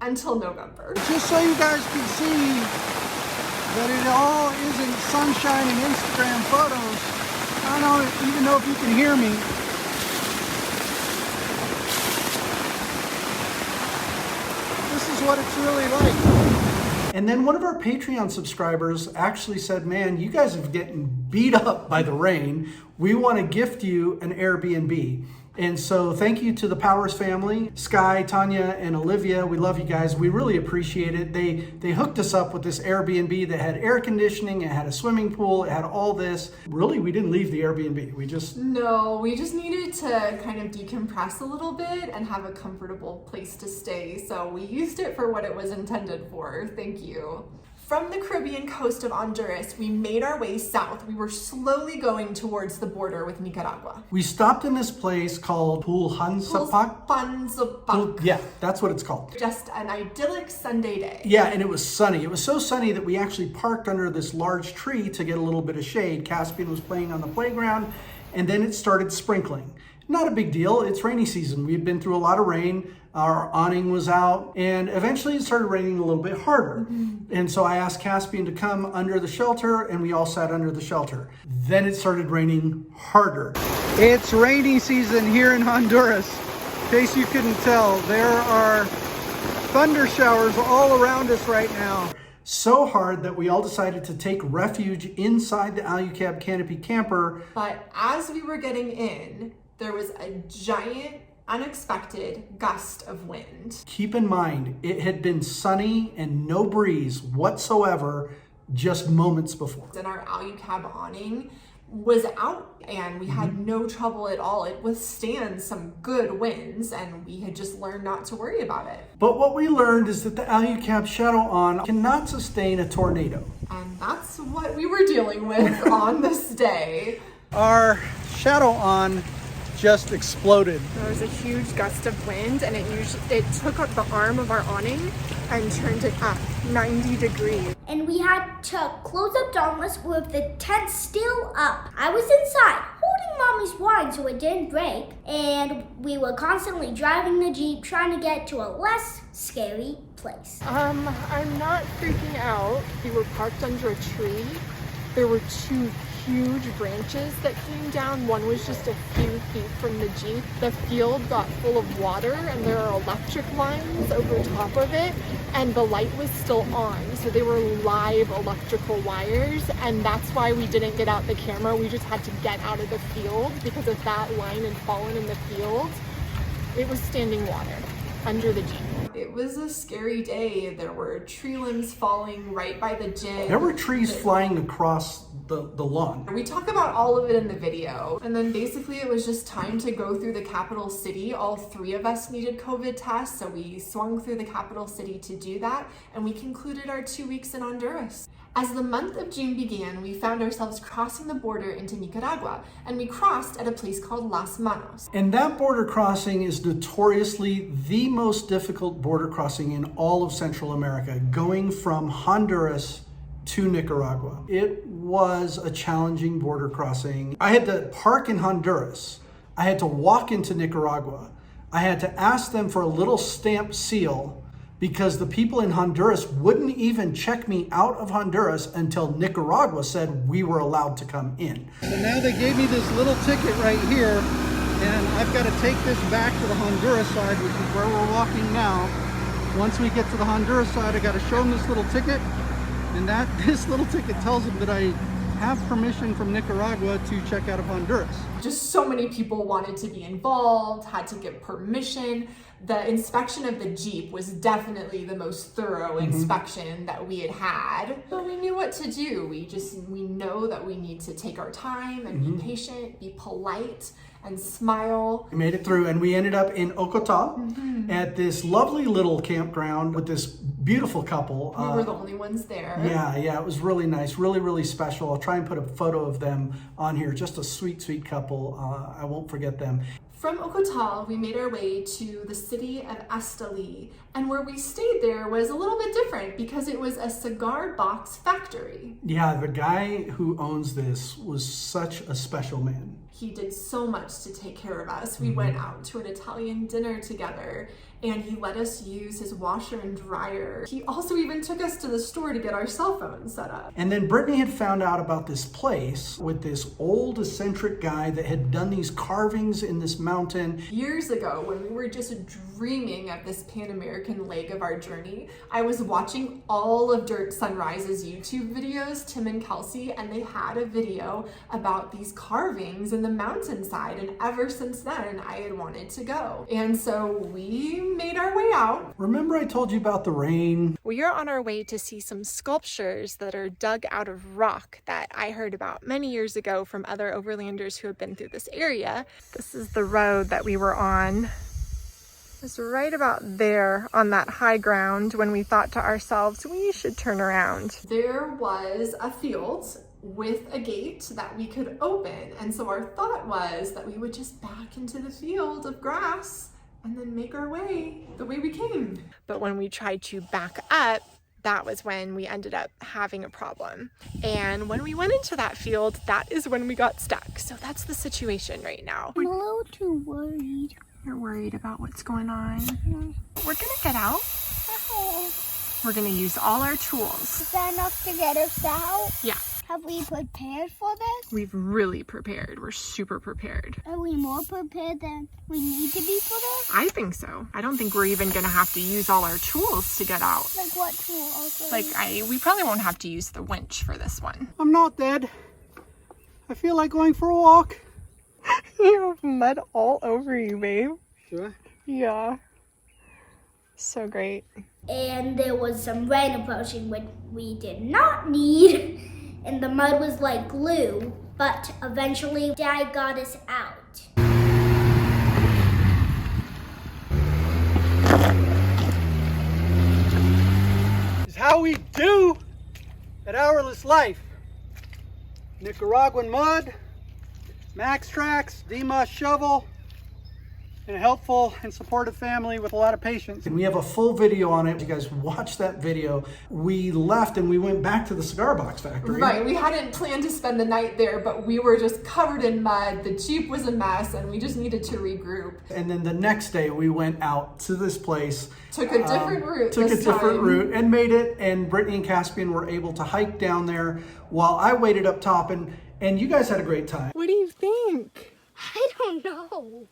until November. Just so you guys can see that it all isn't sunshine and Instagram photos, I don't even know if you can hear me. This is what it's really like. And then one of our Patreon subscribers actually said, man, you guys are getting beat up by the rain. We want to gift you an Airbnb. And so thank you to the Powers family, Sky, Tanya, and Olivia. We love you guys. We really appreciate it. They hooked us up with this Airbnb that had air conditioning, it had a swimming pool, it had all this. Really, we didn't leave the Airbnb. We just needed to kind of decompress a little bit and have a comfortable place to stay. So we used it for what it was intended for. Thank you. From the Caribbean coast of Honduras, we made our way south. We were slowly going towards the border with Nicaragua. We stopped in this place called Pulhanzapac. Yeah, that's what it's called. Just an idyllic Sunday day. Yeah, and it was sunny. It was so sunny that we actually parked under this large tree to get a little bit of shade. Caspian was playing on the playground, and then it started sprinkling. Not a big deal. It's rainy season. We'd been through a lot of rain. Our awning was out, and eventually it started raining a little bit harder. And so I asked Caspian to come under the shelter, and we all sat under the shelter. Then it started raining harder. It's rainy season here in Honduras. In case you couldn't tell, there are thunder showers all around us right now. So hard that we all decided to take refuge inside the Alucab Canopy camper. But as we were getting in, there was a giant, unexpected gust of wind. Keep in mind, it had been sunny and no breeze whatsoever just moments before. And our Alucab awning was out and we had no trouble at all. It withstands some good winds and we had just learned not to worry about it. But what we learned is that the Alucab Shadow On cannot sustain a tornado. And that's what we were dealing with on this day. Our Shadow On just exploded. There was a huge gust of wind and it took up the arm of our awning and turned it up 90 degrees. And we had to close up dawnless with the tent still up. I was inside holding mommy's wine so it didn't break, and we were constantly driving the Jeep trying to get to a less scary place. I'm not freaking out. We were parked under a tree. There were two huge branches that came down. One was just a few feet from the Jeep. The field got full of water and there are electric lines over top of it, and the light was still on. So they were live electrical wires, and that's why we didn't get out the camera. We just had to get out of the field, because if that line had fallen in the field, it was standing water under the Jeep. It was a scary day. There were tree limbs falling right by the gym. There were trees flying across the lawn. We talk about all of it in the video. And then basically it was just time to go through the capital city. All three of us needed COVID tests, so we swung through the capital city to do that, and we concluded our 2 weeks in Honduras. As the month of June began, we found ourselves crossing the border into Nicaragua, and we crossed at a place called Las Manos. And that border crossing is notoriously the most difficult border crossing in all of Central America, going from Honduras to Nicaragua. It was a challenging border crossing. I had to park in Honduras. I had to walk into Nicaragua. I had to ask them for a little stamp seal, because the people in Honduras wouldn't even check me out of Honduras until Nicaragua said we were allowed to come in. So now they gave me this little ticket right here, and I've got to take this back to the Honduras side, which is where we're walking now. Once we get to the Honduras side, I got to show them this little ticket, and this little ticket tells them that I have permission from Nicaragua to check out of Honduras. Just so many people wanted to be involved, had to get permission. The inspection of the Jeep was definitely the most thorough inspection that we had had. But we knew what to do. We know that we need to take our time and be patient, be polite, and smile. We made it through, and we ended up in Ocotal at this lovely little campground with this beautiful couple. We were the only ones there. Yeah, it was really nice, really, really special. I'll try and put a photo of them on here. Just a sweet, sweet couple. I won't forget them. From Ocotal, we made our way to the city of Esteli, and where we stayed there was a little bit different because it was a cigar box factory. Yeah, the guy who owns this was such a special man. He did so much to take care of us. We went out to an Italian dinner together, and he let us use his washer and dryer. He also even took us to the store to get our cell phones set up. And then Brittany had found out about this place with this old eccentric guy that had done these carvings in this mountain. Years ago, when we were just dreaming of this Pan-American leg of our journey, I was watching all of Dirt Sunrise's YouTube videos, Tim and Kelsey, and they had a video about these carvings in the mountainside, and ever since then, I had wanted to go. And so we made our way out. Remember I told you about the rain? We are on our way to see some sculptures that are dug out of rock that I heard about many years ago from other overlanders who have been through this area. This is the road that we were on. It's right about there on that high ground when we thought to ourselves, we should turn around. There was a field with a gate that we could open, and so our thought was that we would just back into the field of grass and then make our way the way we came. But when we tried to back up, that was when we ended up having a problem. And when we went into that field, that is when we got stuck. So that's the situation right now. I'm a little too worried. You're worried about what's going on? We're gonna get out. We're gonna use all our tools. Is that enough to get us out? Yeah. Have we prepared for this? We've really prepared. We're super prepared. Are we more prepared than we need to be for this? I think so. I don't think we're even gonna have to use all our tools to get out. Like what tools? Like we probably won't have to use the winch for this one. I'm not dead. I feel like going for a walk. You have mud all over you, babe. Sure. Yeah. So great. And there was some rain approaching, which we did not need. And the mud was like glue, but eventually Dad got us out. This is how we do at Hourless Life. Nicaraguan mud, Max Trax, DMA shovel, and a helpful and supportive family with a lot of patience. And we have a full video on it. You guys watch that video. We left and we went back to the cigar box factory. Right, we hadn't planned to spend the night there, but we were just covered in mud. The Jeep was a mess and we just needed to regroup. And then the next day we went out to this place. Took a different route Took this a different time. route and made it. And Brittany and Caspian were able to hike down there while I waited up top. And And you guys had a great time. What do you think? I don't know.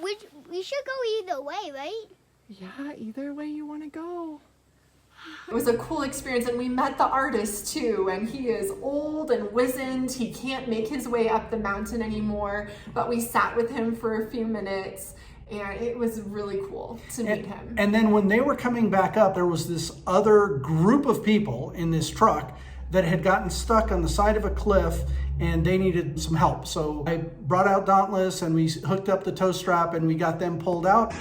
We should go either way, right? Yeah, either way you want to go. It was a cool experience, and we met the artist too, and he is old and wizened. He can't make his way up the mountain anymore, but we sat with him for a few minutes, and it was really cool to meet him. And then when they were coming back up, there was this other group of people in this truck that had gotten stuck on the side of a cliff, and they needed some help. So I brought out Dauntless, and we hooked up the tow strap, and we got them pulled out.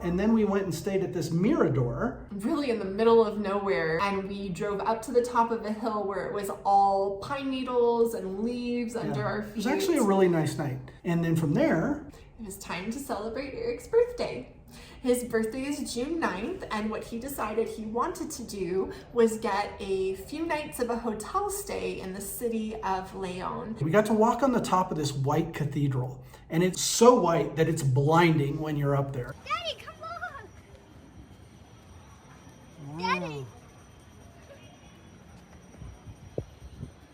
And then we went and stayed at this mirador. Really in the middle of nowhere, and we drove up to the top of a hill where it was all pine needles and leaves under our feet. It was actually a really nice night. And then from there, it was time to celebrate Eric's birthday. His birthday is June 9th, and what he decided he wanted to do was get a few nights of a hotel stay in the city of León. we got to walk on the top of this white cathedral. And it's so white that it's blinding when you're up there. Daddy, come on! Daddy!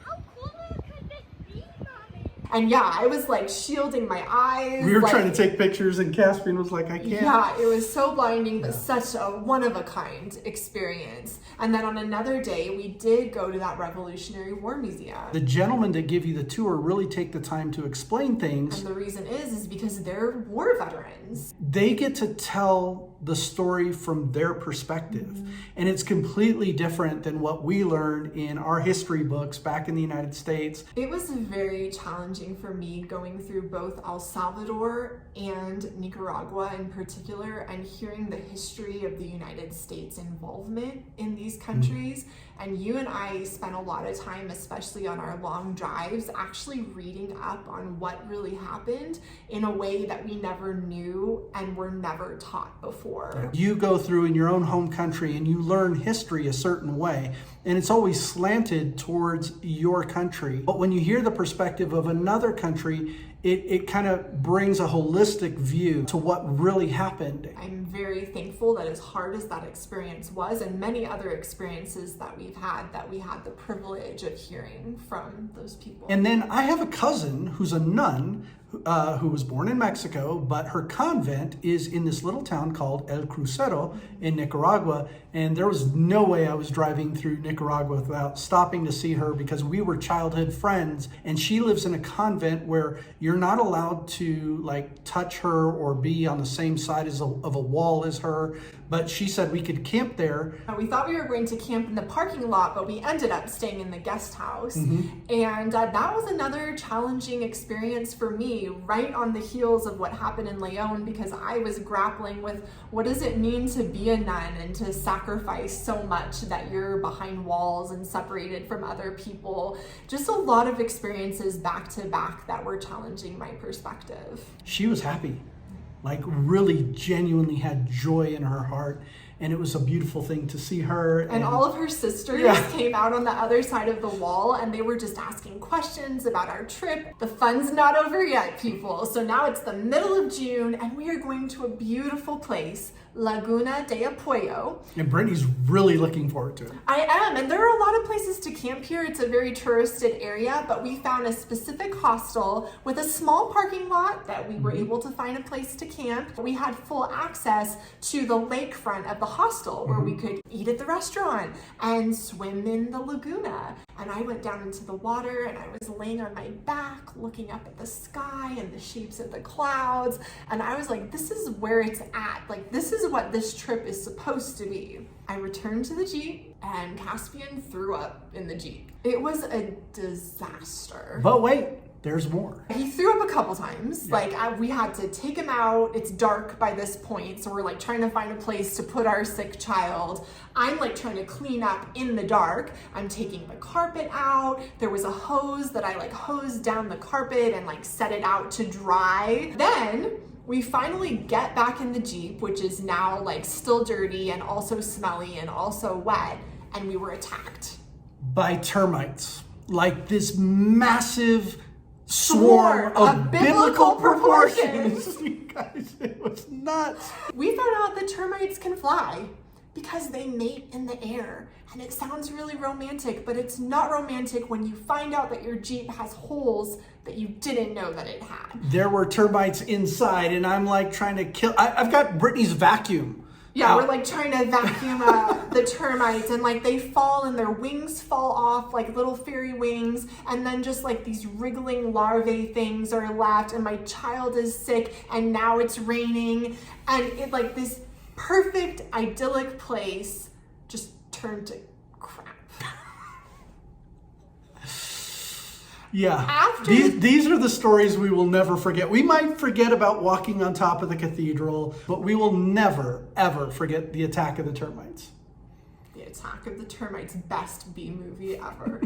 How cool could this be, Mommy? And yeah, I was like shielding my eyes. We were like, trying to take pictures, and Caspian was like, I can't. Yeah, it was so blinding, but such a one-of-a-kind experience. And then on another day, we did go to that Revolutionary War Museum. The gentlemen that give you the tour really take the time to explain things. And the reason is because they're war veterans. They get to tell the story from their perspective. And it's completely different than what we learned in our history books back in the United States. It was very challenging for me going through both El Salvador and Nicaragua in particular, and hearing the history of the United States involvement in these countries. And you and I spent a lot of time, especially on our long drives, actually reading up on what really happened in a way that we never knew and were never taught before. You go through in your own home country and you learn history a certain way, and it's always slanted towards your country. But when you hear the perspective of another country, it kind of brings a holistic view to what really happened. I'm very thankful that as hard as that experience was, and many other experiences that we've had, that we had the privilege of hearing from those people. And then I have a cousin who's a nun who was born in Mexico, but her convent is in this little town called El Crucero in Nicaragua. And there was no way I was driving through Nicaragua without stopping to see her, because we were childhood friends. And she lives in a convent where you're not allowed to like touch her or be on the same side of a wall as her. But she said we could camp there. We thought we were going to camp in the parking lot, but we ended up staying in the guest house. And that was another challenging experience for me, right on the heels of what happened in León, because I was grappling with what does it mean to be a nun and to sacrifice so much that you're behind walls and separated from other people. Just a lot of experiences back to back that were challenging my perspective. She was happy, like really genuinely had joy in her heart. And it was a beautiful thing to see her. And all of her sisters came out on the other side of the wall, and they were just asking questions about our trip. The fun's not over yet, people. So now it's the middle of June, and we are going to a beautiful place, Laguna de Apoyo. And Brittany's really looking forward to it. I am, and there are a lot of places to camp here. It's a very touristed area, but we found a specific hostel with a small parking lot that we were able to find a place to camp. We had full access to the lakefront of the hostel where we could eat at the restaurant and swim in the laguna. And I went down into the water, and I was laying on my back looking up at the sky and the shapes of the clouds, and I was like, this is where it's at. Like, this is what this trip is supposed to be. I returned to the Jeep, and Caspian threw up in the Jeep. It was a disaster. But wait, there's more. He threw up a couple times. We had to take him out. It's dark by this point, so we're like trying to find a place to put our sick child. I'm like trying to clean up in the dark. I'm taking the carpet out. There was a hose that I like hosed down the carpet and like set it out to dry. Then we finally get back in the Jeep, which is now like still dirty and also smelly and also wet, and we were attacked By termites. Like this massive swarm of biblical proportions. You guys, it was nuts. We found out that termites can fly because they mate in the air. And it sounds really romantic, but it's not romantic when you find out that your Jeep has holes that you didn't know that it had. There were termites inside, and I'm like trying to kill. I've got Brittany's vacuum. Yeah, we're like trying to vacuum the termites, and like they fall and their wings fall off like little fairy wings, and then just like these wriggling larvae things are left, and my child is sick, and now it's raining, and it like this perfect idyllic place just turned to crap. Yeah, these are the stories we will never forget. We might forget about walking on top of the cathedral, but we will never, ever forget the attack of the termites. The Attack of the Termites, best B movie ever.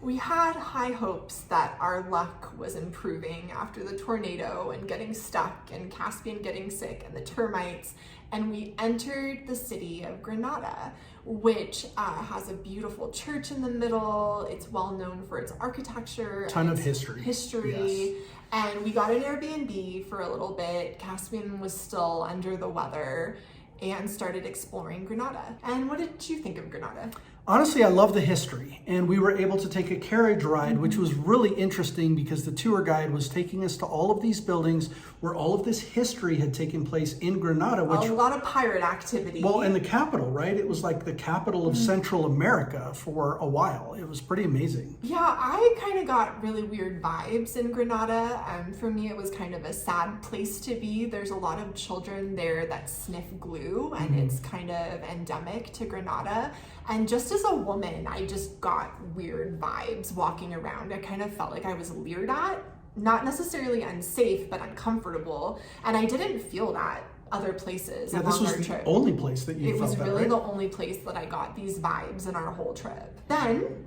We had high hopes that our luck was improving after the tornado and getting stuck and Caspian getting sick and the termites, and we entered the city of Granada, which has a beautiful church in the middle. It's well known for its architecture. Ton of history. Yes. And we got an Airbnb for a little bit. Caspian was still under the weather and started exploring Granada. And what did you think of Granada? Honestly, I love the history, and we were able to take a carriage ride, which was really interesting because the tour guide was taking us to all of these buildings where all of this history had taken place in Granada. Which, a lot of pirate activity. Well, and the capital, right? It was like the capital of Central America for a while. It was pretty amazing. Yeah, I kind of got really weird vibes in Granada. For me, it was kind of a sad place to be. There's a lot of children there that sniff glue, and it's kind of endemic to Granada. And just as a woman, I just got weird vibes walking around. I kind of felt like I was leered at, not necessarily unsafe, but uncomfortable. And I didn't feel that other places along our trip. This was the only place that you felt that, right? It was really the only place that I got these vibes in our whole trip. Then,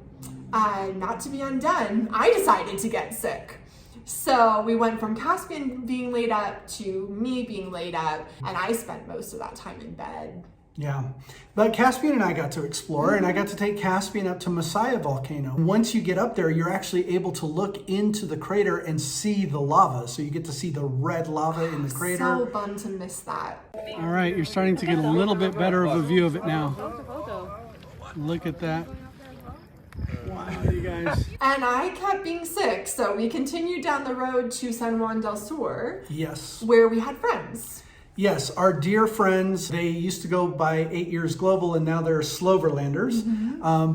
not to be undone, I decided to get sick. So we went from Caspian being laid up to me being laid up, and I spent most of that time in bed. Yeah, but Caspian and I got to explore, and I got to take Caspian up to Messiah volcano. Once you get up there, you're actually able to look into the crater and see the lava. So you get to see the red lava in the crater. So bummed to miss that. All right, you're starting to get a little bit better of a view of it now. Look at that. Wow, you guys. And I kept being sick, so we continued down the road to San Juan del Sur. Yes. Where we had friends. Yes, our dear friends, they used to go by 8 Years Global, and now they're Sloverlanders.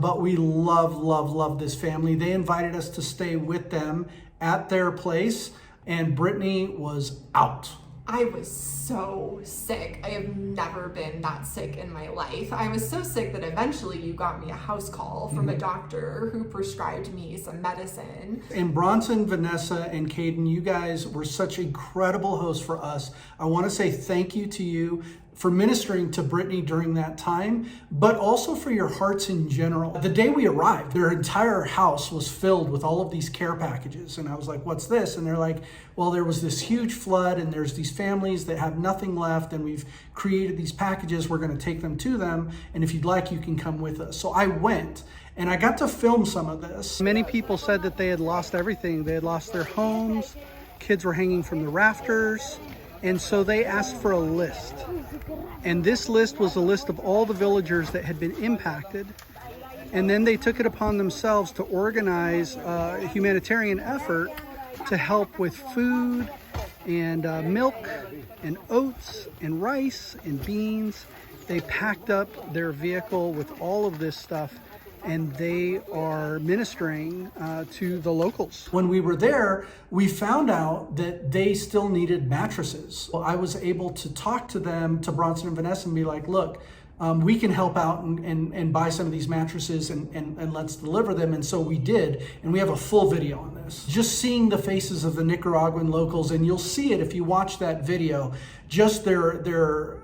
But we love this family. They invited us to stay with them at their place, and Brittany was out. I was so sick. I have never been that sick in my life. I was so sick that eventually you got me a house call from a doctor who prescribed me some medicine. And Bronson, Vanessa, and Caden, you guys were such incredible hosts for us. I want to say thank you to you for ministering to Brittany during that time, but also for your hearts in general. The day we arrived, their entire house was filled with all of these care packages. And I was like, what's this? And they're like, well, there was this huge flood and there's these families that have nothing left, and we've created these packages. We're gonna take them to them. And if you'd like, you can come with us. So I went, and I got to film some of this. Many people said that they had lost everything. They had lost their homes. Kids were hanging from the rafters. And so they asked for a list. And this list was a list of all the villagers that had been impacted. And then they took it upon themselves to organize a humanitarian effort to help with food and milk and oats and rice and beans. They packed up their vehicle with all of this stuff, and they are ministering to the locals. When we were there, we found out that they still needed mattresses. Well, I was able to talk to them, to Bronson and Vanessa, and be like, look, we can help out and buy some of these mattresses and let's deliver them. And so we did, and we have a full video on this. Just seeing the faces of the Nicaraguan locals, and you'll see it if you watch that video, just their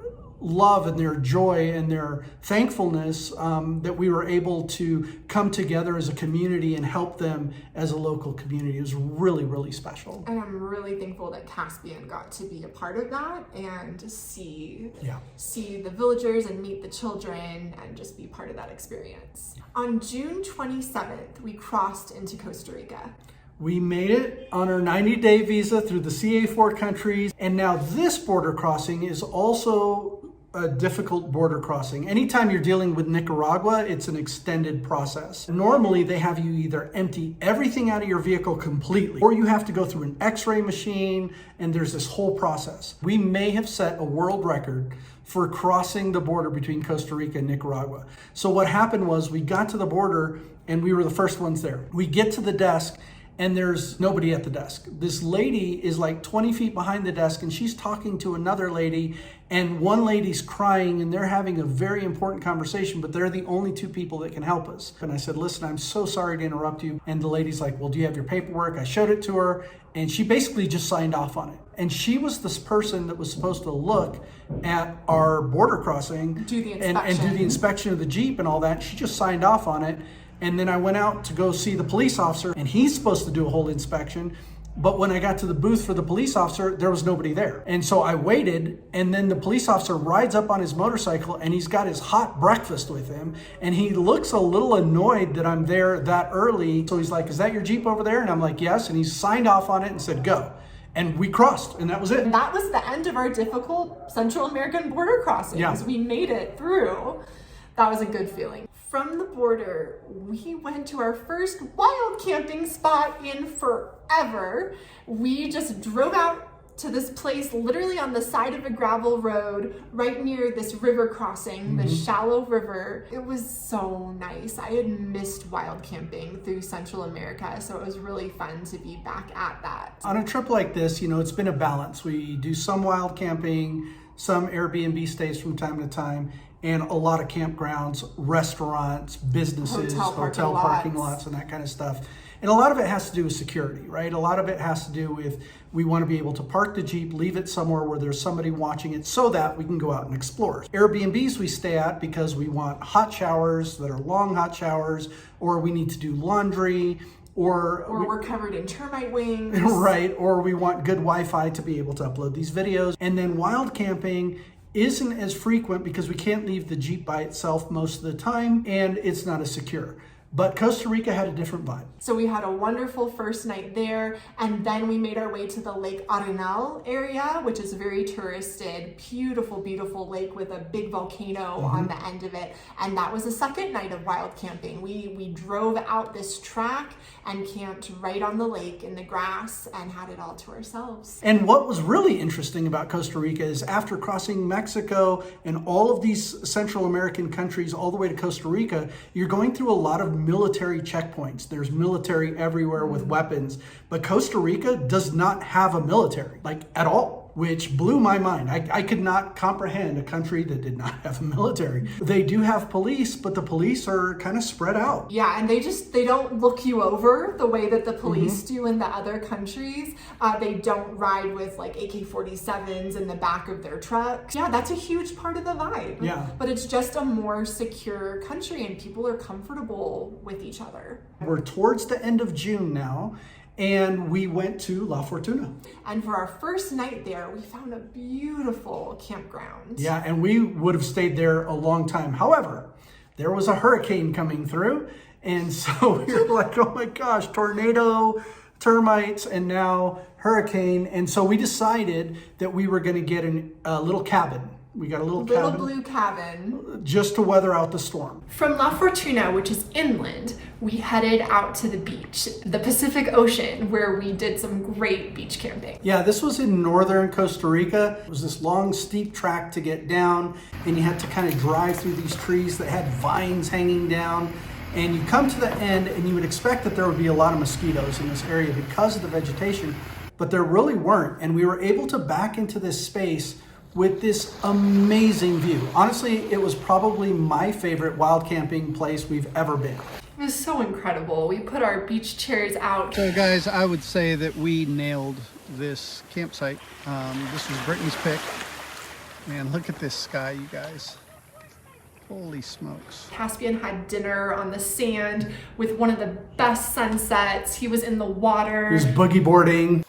love and their joy and their thankfulness that we were able to come together as a community and help them as a local community. It was really, really special. And I'm really thankful that Caspian got to be a part of that and see the villagers and meet the children and just be part of that experience. On June 27th, we crossed into Costa Rica. We made it on our 90-day visa through the CA4 countries. And now this border crossing is also a difficult border crossing. Anytime you're dealing with Nicaragua, it's an extended process. Normally, they have you either empty everything out of your vehicle completely, or you have to go through an x-ray machine, and there's this whole process. We may have set a world record for crossing the border between Costa Rica and Nicaragua. So what happened was we got to the border and we were the first ones there. We get to the desk and there's nobody at the desk. This lady is like 20 feet behind the desk and she's talking to another lady, and one lady's crying and they're having a very important conversation, but they're the only two people that can help us. And I said, listen, I'm so sorry to interrupt you. And the lady's like, well, do you have your paperwork? I showed it to her and she basically just signed off on it. And she was this person that was supposed to look at our border crossing and do the inspection of the Jeep and all that. She just signed off on it. And then I went out to go see the police officer, and he's supposed to do a whole inspection. But when I got to the booth for the police officer, there was nobody there. And so I waited, and then the police officer rides up on his motorcycle and he's got his hot breakfast with him. And he looks a little annoyed that I'm there that early. So he's like, is that your Jeep over there? And I'm like, yes. And he signed off on it and said, go. And we crossed, and that was it. That was the end of our difficult Central American border crossings. Yeah. We made it through. That was a good feeling. From the border, we went to our first wild camping spot in forever. We just drove out to this place literally on the side of a gravel road right near this river crossing, the shallow river. It was so nice. I had missed wild camping through Central America, so it was really fun to be back at that. On a trip like this, you know, it's been a balance. We do some wild camping, some Airbnb stays from time to time, and a lot of campgrounds, restaurants, businesses, hotel parking lots, and that kind of stuff. And a lot of it has to do with security, right? A lot of it has to do with, we want to be able to park the Jeep, leave it somewhere where there's somebody watching it so that we can go out and explore. Airbnbs we stay at because we want hot showers that are long hot showers, or we need to do laundry, or we're covered in termite wings. Right, or we want good Wi-Fi to be able to upload these videos. And then wild camping isn't as frequent because we can't leave the Jeep by itself most of the time, and it's not as secure. But Costa Rica had a different vibe. So we had a wonderful first night there, and then we made our way to the Lake Arenal area, which is a very touristed, beautiful, beautiful lake with a big volcano on the end of it. And that was the second night of wild camping. We drove out this track and camped right on the lake in the grass and had it all to ourselves. And what was really interesting about Costa Rica is after crossing Mexico and all of these Central American countries all the way to Costa Rica, you're going through a lot of military checkpoints. There's military everywhere with weapons, but Costa Rica does not have a military, like at all, which blew my mind. I could not comprehend a country that did not have a military. They do have police, but the police are kind of spread out. Yeah, and they don't look you over the way that the police do in the other countries. They don't ride with like AK-47s in the back of their trucks. Yeah, that's a huge part of the vibe. Yeah. But it's just a more secure country and people are comfortable with each other. We're towards the end of June now, and we went to La Fortuna. And for our first night there, we found a beautiful campground. Yeah, and we would have stayed there a long time. However, there was a hurricane coming through, and so we were like, oh my gosh, tornado, termites, and now hurricane. And so we decided that we were going to get a little cabin. We got a little cabin, blue cabin, just to weather out the storm. From La Fortuna, which is inland, we headed out to the beach, the Pacific Ocean, where we did some great beach camping. Yeah, this was in northern Costa Rica. It was this long, steep track to get down, and you had to kind of drive through these trees that had vines hanging down. And you come to the end, and you would expect that there would be a lot of mosquitoes in this area because of the vegetation, but there really weren't. And we were able to back into this space with this amazing view. Honestly, it was probably my favorite wild camping place we've ever been. It was so incredible. We put our beach chairs out. So guys, I would say that we nailed this campsite. This was Brittany's pick. Man, look at this sky, you guys. Holy smokes. Caspian had dinner on the sand with one of the best sunsets. He was in the water. He was boogie boarding.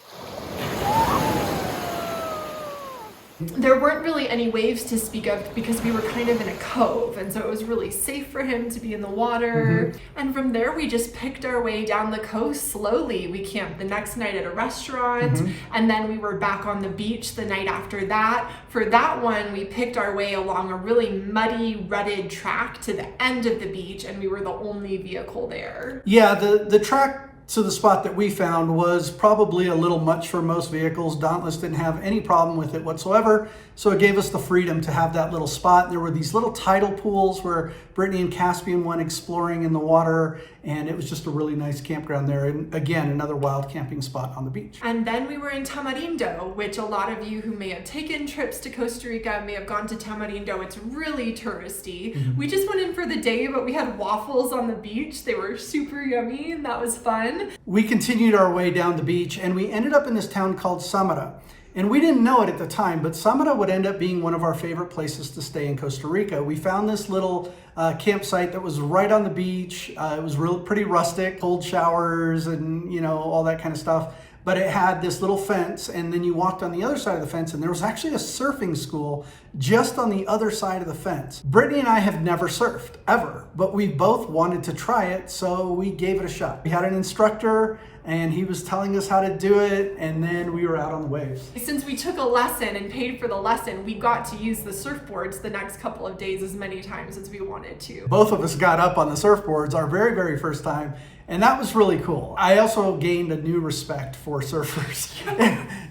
There weren't really any waves to speak of because we were kind of in a cove, and so it was really safe for him to be in the water. And from there we just picked our way down the coast slowly. We camped the next night at a restaurant, and then we were back on the beach the night after that. For that one, we picked our way along a really muddy, rutted track to the end of the beach, and we were the only vehicle there. Yeah, the track to the spot that we found was probably a little much for most vehicles. Dauntless didn't have any problem with it whatsoever, so it gave us the freedom to have that little spot. There were these little tidal pools where Brittany and Caspian went exploring in the water, and it was just a really nice campground there. And again, another wild camping spot on the beach. And then we were in Tamarindo, which a lot of you who may have taken trips to Costa Rica may have gone to Tamarindo. It's really touristy. We just went in for the day, but we had waffles on the beach. They were super yummy, and that was fun. We continued our way down the beach, and we ended up in this town called Semana. And we didn't know it at the time, but Semana would end up being one of our favorite places to stay in Costa Rica. We found this little campsite that was right on the beach. It was pretty rustic, cold showers and, you know, all that kind of stuff. But it had this little fence, and then you walked on the other side of the fence, and there was actually a surfing school just on the other side of the fence. Brittany and I have never surfed, ever, but we both wanted to try it, so we gave it a shot. We had an instructor, and he was telling us how to do it, and then we were out on the waves. Since we took a lesson and paid for the lesson, we got to use the surfboards the next couple of days as many times as we wanted to. Both of us got up on the surfboards our very, very first time, and that was really cool. I also gained a new respect for surfers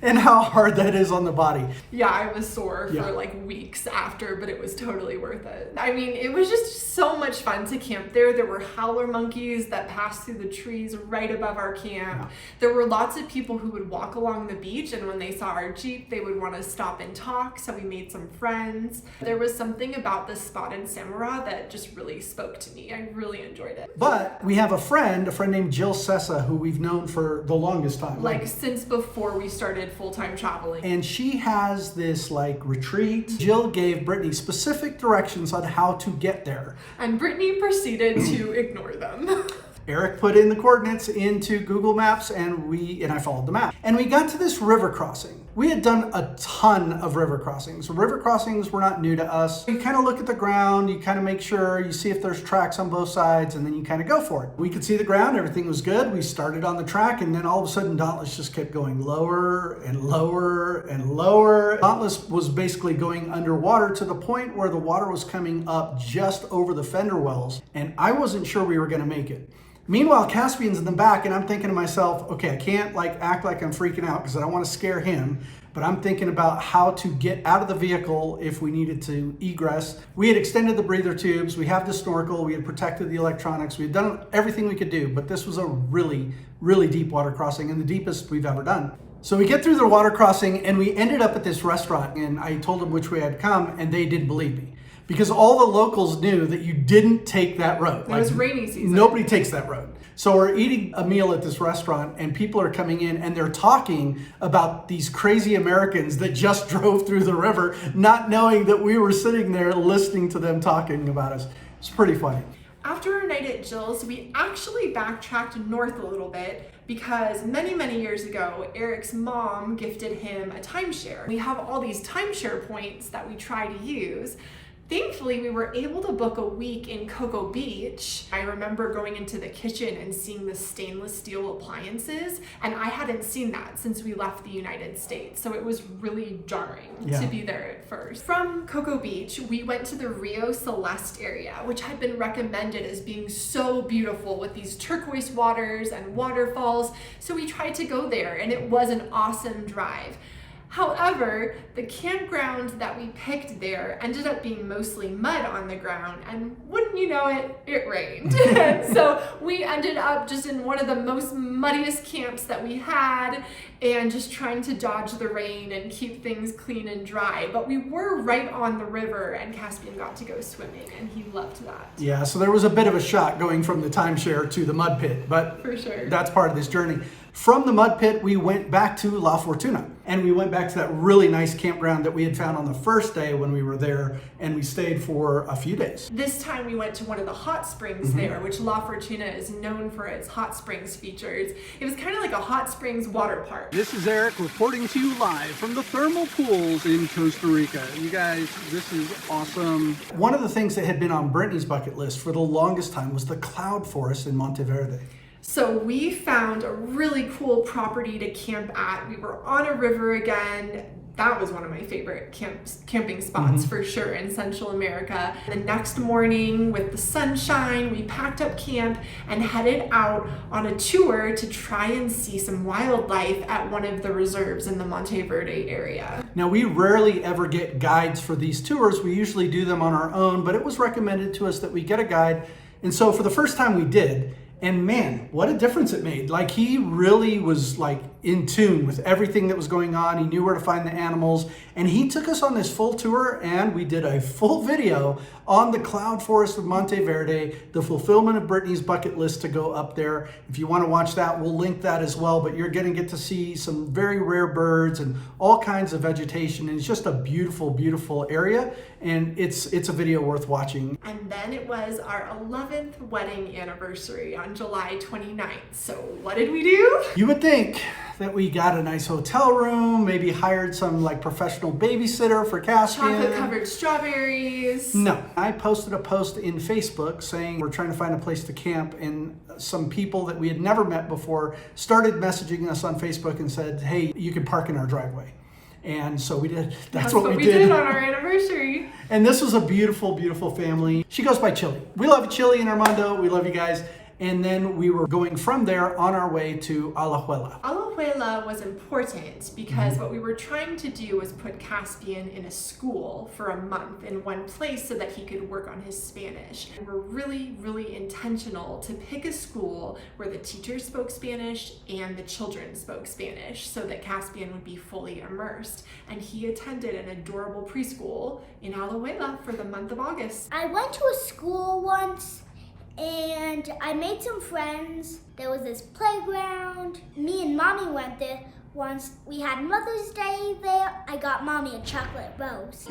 and how hard that is on the body. Yeah, I was sore for like weeks after, but it was totally worth it. I mean, it was just so much fun to camp there. There were howler monkeys that passed through the trees right above our camp. There were lots of people who would walk along the beach, and when they saw our Jeep, they would want to stop and talk, so we made some friends. There was something about this spot in Semana that just really spoke to me. I really enjoyed it. But we have a friend named Jill Sessa, who we've known for the longest time. Like since before we started full-time traveling. And she has this like retreat. Jill gave Brittany specific directions on how to get there. And Brittany proceeded to ignore them. Eric put in the coordinates into Google Maps, and I followed the map. And we got to this river crossing. We had done a ton of river crossings. River crossings were not new to us. You kind of look at the ground, you kind of make sure, you see if there's tracks on both sides, and then you kind of go for it. We could see the ground, everything was good. We started on the track, and then all of a sudden Dauntless just kept going lower and lower and lower. Dauntless was basically going underwater to the point where the water was coming up just over the fender wells, and I wasn't sure we were gonna make it. Meanwhile, Caspian's in the back, and I'm thinking to myself, okay, I can't like act like I'm freaking out because I don't want to scare him, but I'm thinking about how to get out of the vehicle if we needed to egress. We had extended the breather tubes, we have the snorkel, we had protected the electronics, we had done everything we could do, but this was a really, really deep water crossing, and the deepest we've ever done. So we get through the water crossing, and we ended up at this restaurant, and I told them which way I'd come, and they didn't believe me. Because all the locals knew that you didn't take that road. It was rainy season. Nobody takes that road. So we're eating a meal at this restaurant, and people are coming in, and they're talking about these crazy Americans that just drove through the river, not knowing that we were sitting there listening to them talking about us. It's pretty funny. After our night at Jill's, we actually backtracked north a little bit because many, many years ago, Eric's mom gifted him a timeshare. We have all these timeshare points that we try to use. Thankfully, we were able to book a week in Cocoa Beach. I remember going into the kitchen and seeing the stainless steel appliances, and I hadn't seen that since we left the United States, so it was really jarring to be there at first. From Cocoa Beach, we went to the Rio Celeste area, which had been recommended as being so beautiful with these turquoise waters and waterfalls, so we tried to go there, and it was an awesome drive. However, the campground that we picked there ended up being mostly mud on the ground, and wouldn't you know it, it rained. So we ended up just in one of the most muddiest camps that we had, and just trying to dodge the rain and keep things clean and dry. But we were right on the river, and Caspian got to go swimming, and he loved that. Yeah, so there was a bit of a shock going from the timeshare to the mud pit, but for sure, that's part of this journey. From the mud pit, we went back to La Fortuna, and we went back to that really nice campground that we had found on the first day when we were there, and we stayed for a few days. This time we went to one of the hot springs there, which La Fortuna is known for its hot springs features. It was kind of like a hot springs water park. This is Eric reporting to you live from the thermal pools in Costa Rica. You guys, this is awesome. One of the things that had been on Brittany's bucket list for the longest time was the cloud forest in Monteverde. So we found a really cool property to camp at. We were on a river again. That was one of my favorite camping spots for sure in Central America. The next morning with the sunshine, we packed up camp and headed out on a tour to try and see some wildlife at one of the reserves in the Monteverde area. Now, we rarely ever get guides for these tours. We usually do them on our own, but it was recommended to us that we get a guide. And so for the first time we did, and man, what a difference it made. Like, he really was like in tune with everything that was going on. He knew where to find the animals, and he took us on this full tour, and we did a full video on the cloud forest of Monteverde, the fulfillment of Brittany's bucket list to go up there. If you want to watch that, we'll link that as well, but you're going to get to see some very rare birds and all kinds of vegetation, and it's just a beautiful, beautiful area, and it's a video worth watching. And then it was our 11th wedding anniversary on July 29th. So what did we do? You would think that we got a nice hotel room, maybe hired some like professional babysitter for Caspian. Chocolate covered strawberries. No, I posted a post in Facebook saying we're trying to find a place to camp, and some people that we had never met before started messaging us on Facebook and said, hey, you can park in our driveway. And so we did. That's what we did on our anniversary. And this was a beautiful, beautiful family. She goes by Chili. We love Chili and Armando. We love you guys. And then we were going from there on our way to Alajuela. Alajuela was important because what we were trying to do was put Caspian in a school for a month in one place so that he could work on his Spanish. And we're really, really intentional to pick a school where the teachers spoke Spanish and the children spoke Spanish so that Caspian would be fully immersed. And he attended an adorable preschool in Alajuela for the month of August. I went to a school once and I made some friends. There was this playground. Me and Mommy went there once. We had Mother's Day there. I got Mommy a chocolate rose.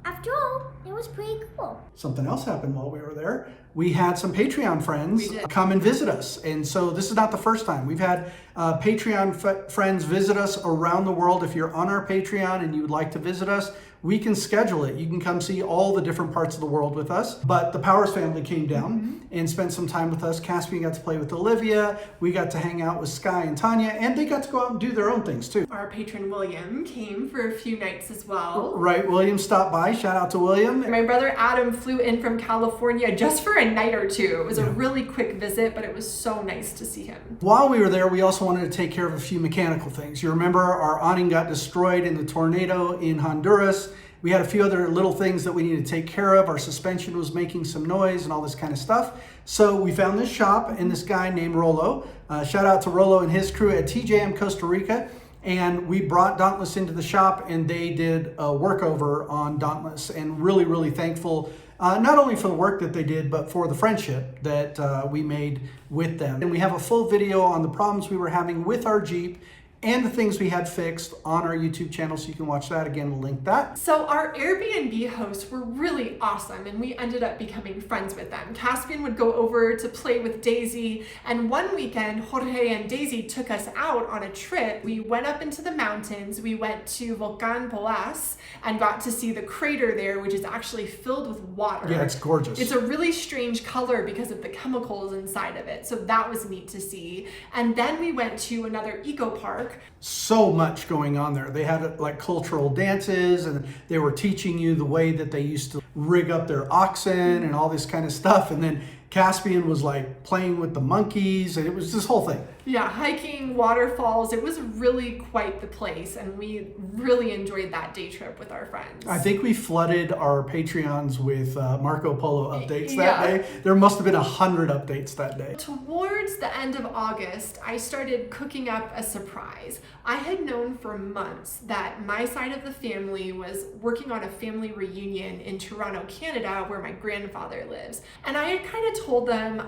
After all, it was pretty cool. Something else happened while we were there. We had some Patreon friends come and visit us. And so this is not the first time. We've had Patreon friends visit us around the world. If you're on our Patreon and you would like to visit us, we can schedule it. You can come see all the different parts of the world with us. But the Powers family came down and spent some time with us. Caspian got to play with Olivia. We got to hang out with Sky and Tanya, and they got to go out and do their own things too. Our patron William came for a few nights as well. Right, William stopped by. Shout out to William. My brother Adam flew in from California just for a night or two. It was a really quick visit, but it was so nice to see him. While we were there, we also wanted to take care of a few mechanical things. You remember our awning got destroyed in the tornado in Honduras. We had a few other little things that we needed to take care of. Our suspension was making some noise and all this kind of stuff. So we found this shop and this guy named Rollo. Shout out to Rollo and his crew at TJM Costa Rica. And we brought Dauntless into the shop, and they did a workover on Dauntless, and really, really thankful not only for the work that they did, but for the friendship that we made with them. And we have a full video on the problems we were having with our Jeep and the things we had fixed on our YouTube channel, so you can watch that. Again, we'll link that. So our Airbnb hosts were really awesome, and we ended up becoming friends with them. Caspian would go over to play with Daisy, and one weekend, Jorge and Daisy took us out on a trip. We went up into the mountains. We went to Volcán Belize and got to see the crater there, which is actually filled with water. Yeah, it's gorgeous. It's a really strange color because of the chemicals inside of it, so that was neat to see. And then we went to another eco park. So much going on there. They had like cultural dances, and they were teaching you the way that they used to rig up their oxen and all this kind of stuff. And then Caspian was like playing with the monkeys, and it was this whole thing. Yeah, hiking, waterfalls, it was really quite the place, and we really enjoyed that day trip with our friends. I think we flooded our Patreons with Marco Polo updates Yeah. that day. There must have been 100 updates that day. Towards the end of August, I started cooking up a surprise. I had known for months that my side of the family was working on a family reunion in Toronto, Canada, where my grandfather lives. And I had kind of told them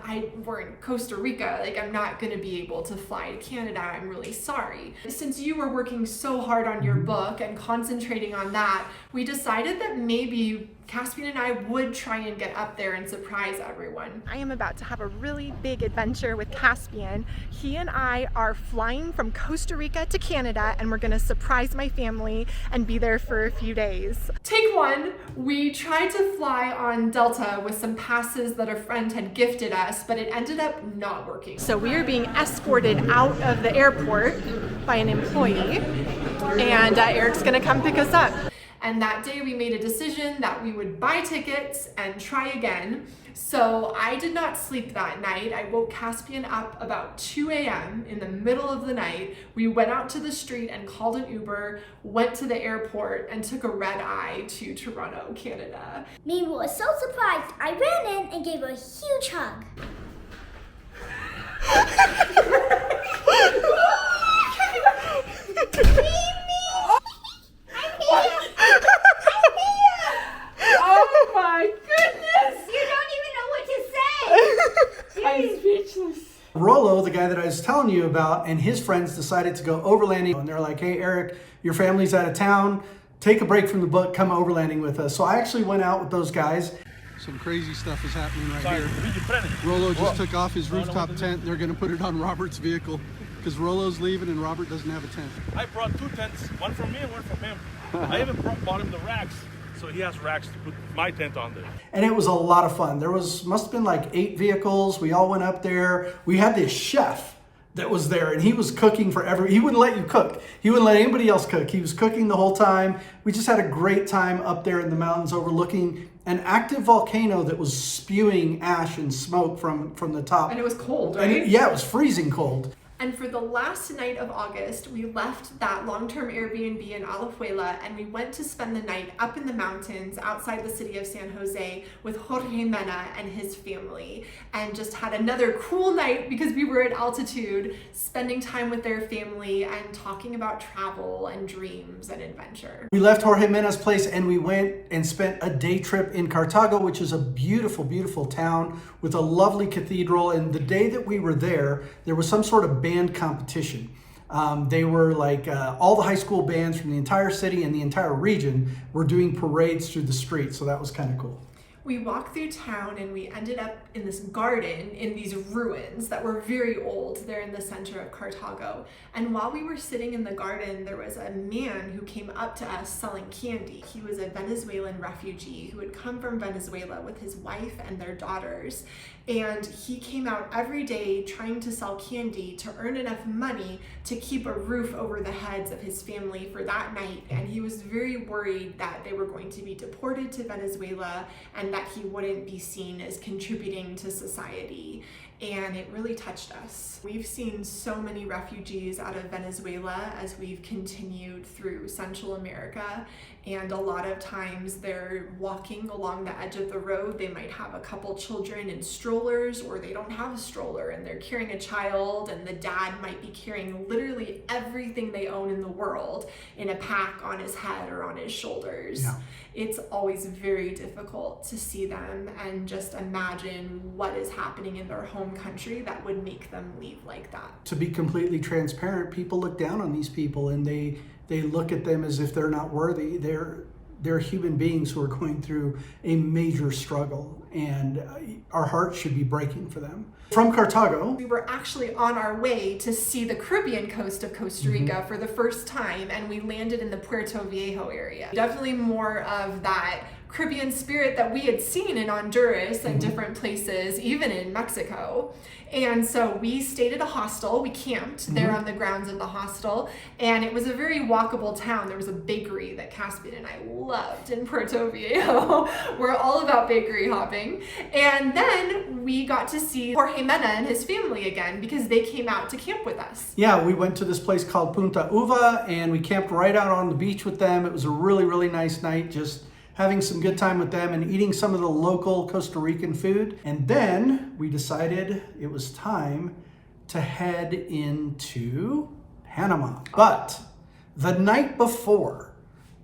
we're in Costa Rica, like I'm not gonna be able to fly to Canada, I'm really sorry. Since you were working so hard on your book and concentrating on that, we decided that maybe Caspian and I would try and get up there and surprise everyone. I am about to have a really big adventure with Caspian. He and I are flying from Costa Rica to Canada, and we're gonna surprise my family and be there for a few days. Take one, we tried to fly on Delta with some passes that a friend had gifted us, but it ended up not working. So we are being escorted out of the airport by an employee, and Eric's gonna come pick us up. And that day we made a decision that we would buy tickets and try again. So I did not sleep that night. I woke Caspian up about 2 a.m. in the middle of the night. We went out to the street and called an Uber, went to the airport, and took a red eye to Toronto, Canada. Me was so surprised, I ran in and gave a huge hug. Oh my goodness! You don't even know what to say! I'm speechless. Rollo, the guy that I was telling you about, and his friends decided to go overlanding. And they're like, hey, Eric, your family's out of town. Take a break from the book, come overlanding with us. So I actually went out with those guys. Some crazy stuff is happening right here. Rollo just took off his rooftop tent. They're going to put it on Robert's vehicle because Rollo's leaving and Robert doesn't have a tent. I brought 2 tents, one from me and one from him. I even bought him the racks, so he has racks to put my tent on there. And it was a lot of fun. There must have been like 8 vehicles. We all went up there. We had this chef that was there, and he was cooking for he wouldn't let you cook. He wouldn't let anybody else cook. He was cooking the whole time. We just had a great time up there in the mountains overlooking an active volcano that was spewing ash and smoke from the top. And it was cold, And right? yeah, it was freezing cold. And for the last night of August, we left that long-term Airbnb in Alajuela and we went to spend the night up in the mountains outside the city of San Jose with Jorge Mena and his family, and just had another cool night because we were at altitude, spending time with their family and talking about travel and dreams and adventure. We left Jorge Mena's place and we went and spent a day trip in Cartago, which is a beautiful, beautiful town with a lovely cathedral. And the day that we were there was some sort of band competition. They were like all the high school bands from the entire city and the entire region were doing parades through the streets. So that was kind of cool. We walked through town and we ended up in this garden in these ruins that were very old. They're in the center of Cartago. And while we were sitting in the garden, there was a man who came up to us selling candy. He was a Venezuelan refugee who had come from Venezuela with his wife and their daughters. And he came out every day trying to sell candy to earn enough money to keep a roof over the heads of his family for that night. And he was very worried that they were going to be deported to Venezuela and that he wouldn't be seen as contributing to society. And it really touched us. We've seen so many refugees out of Venezuela as we've continued through Central America, and a lot of times they're walking along the edge of the road. They might have a couple children in strollers, or they don't have a stroller and they're carrying a child, and the dad might be carrying literally everything they own in the world in a pack on his head or on his shoulders. Yeah. It's always very difficult to see them and just imagine what is happening in their home country that would make them leave like that. To be completely transparent, people look down on these people and they look at them as if they're not worthy. They're human beings who are going through a major struggle, and our hearts should be breaking for them. From Cartago, We were actually on our way to see the Caribbean coast of Costa Rica for the first time, and we landed in the Puerto Viejo area. Definitely more of that Caribbean spirit that we had seen in Honduras and different places, even in Mexico. And so we stayed at a hostel. We camped there on the grounds of the hostel, and it was a very walkable town. There was a bakery that Caspian and I loved in Puerto Viejo. We're all about bakery hopping. And then we got to see Jorge Mena and his family again because they came out to camp with us. Yeah, we went to this place called Punta Uva, and we camped right out on the beach with them. It was a really, really nice night, just having some good time with them and eating some of the local Costa Rican food. And then we decided it was time to head into Panama. But the night before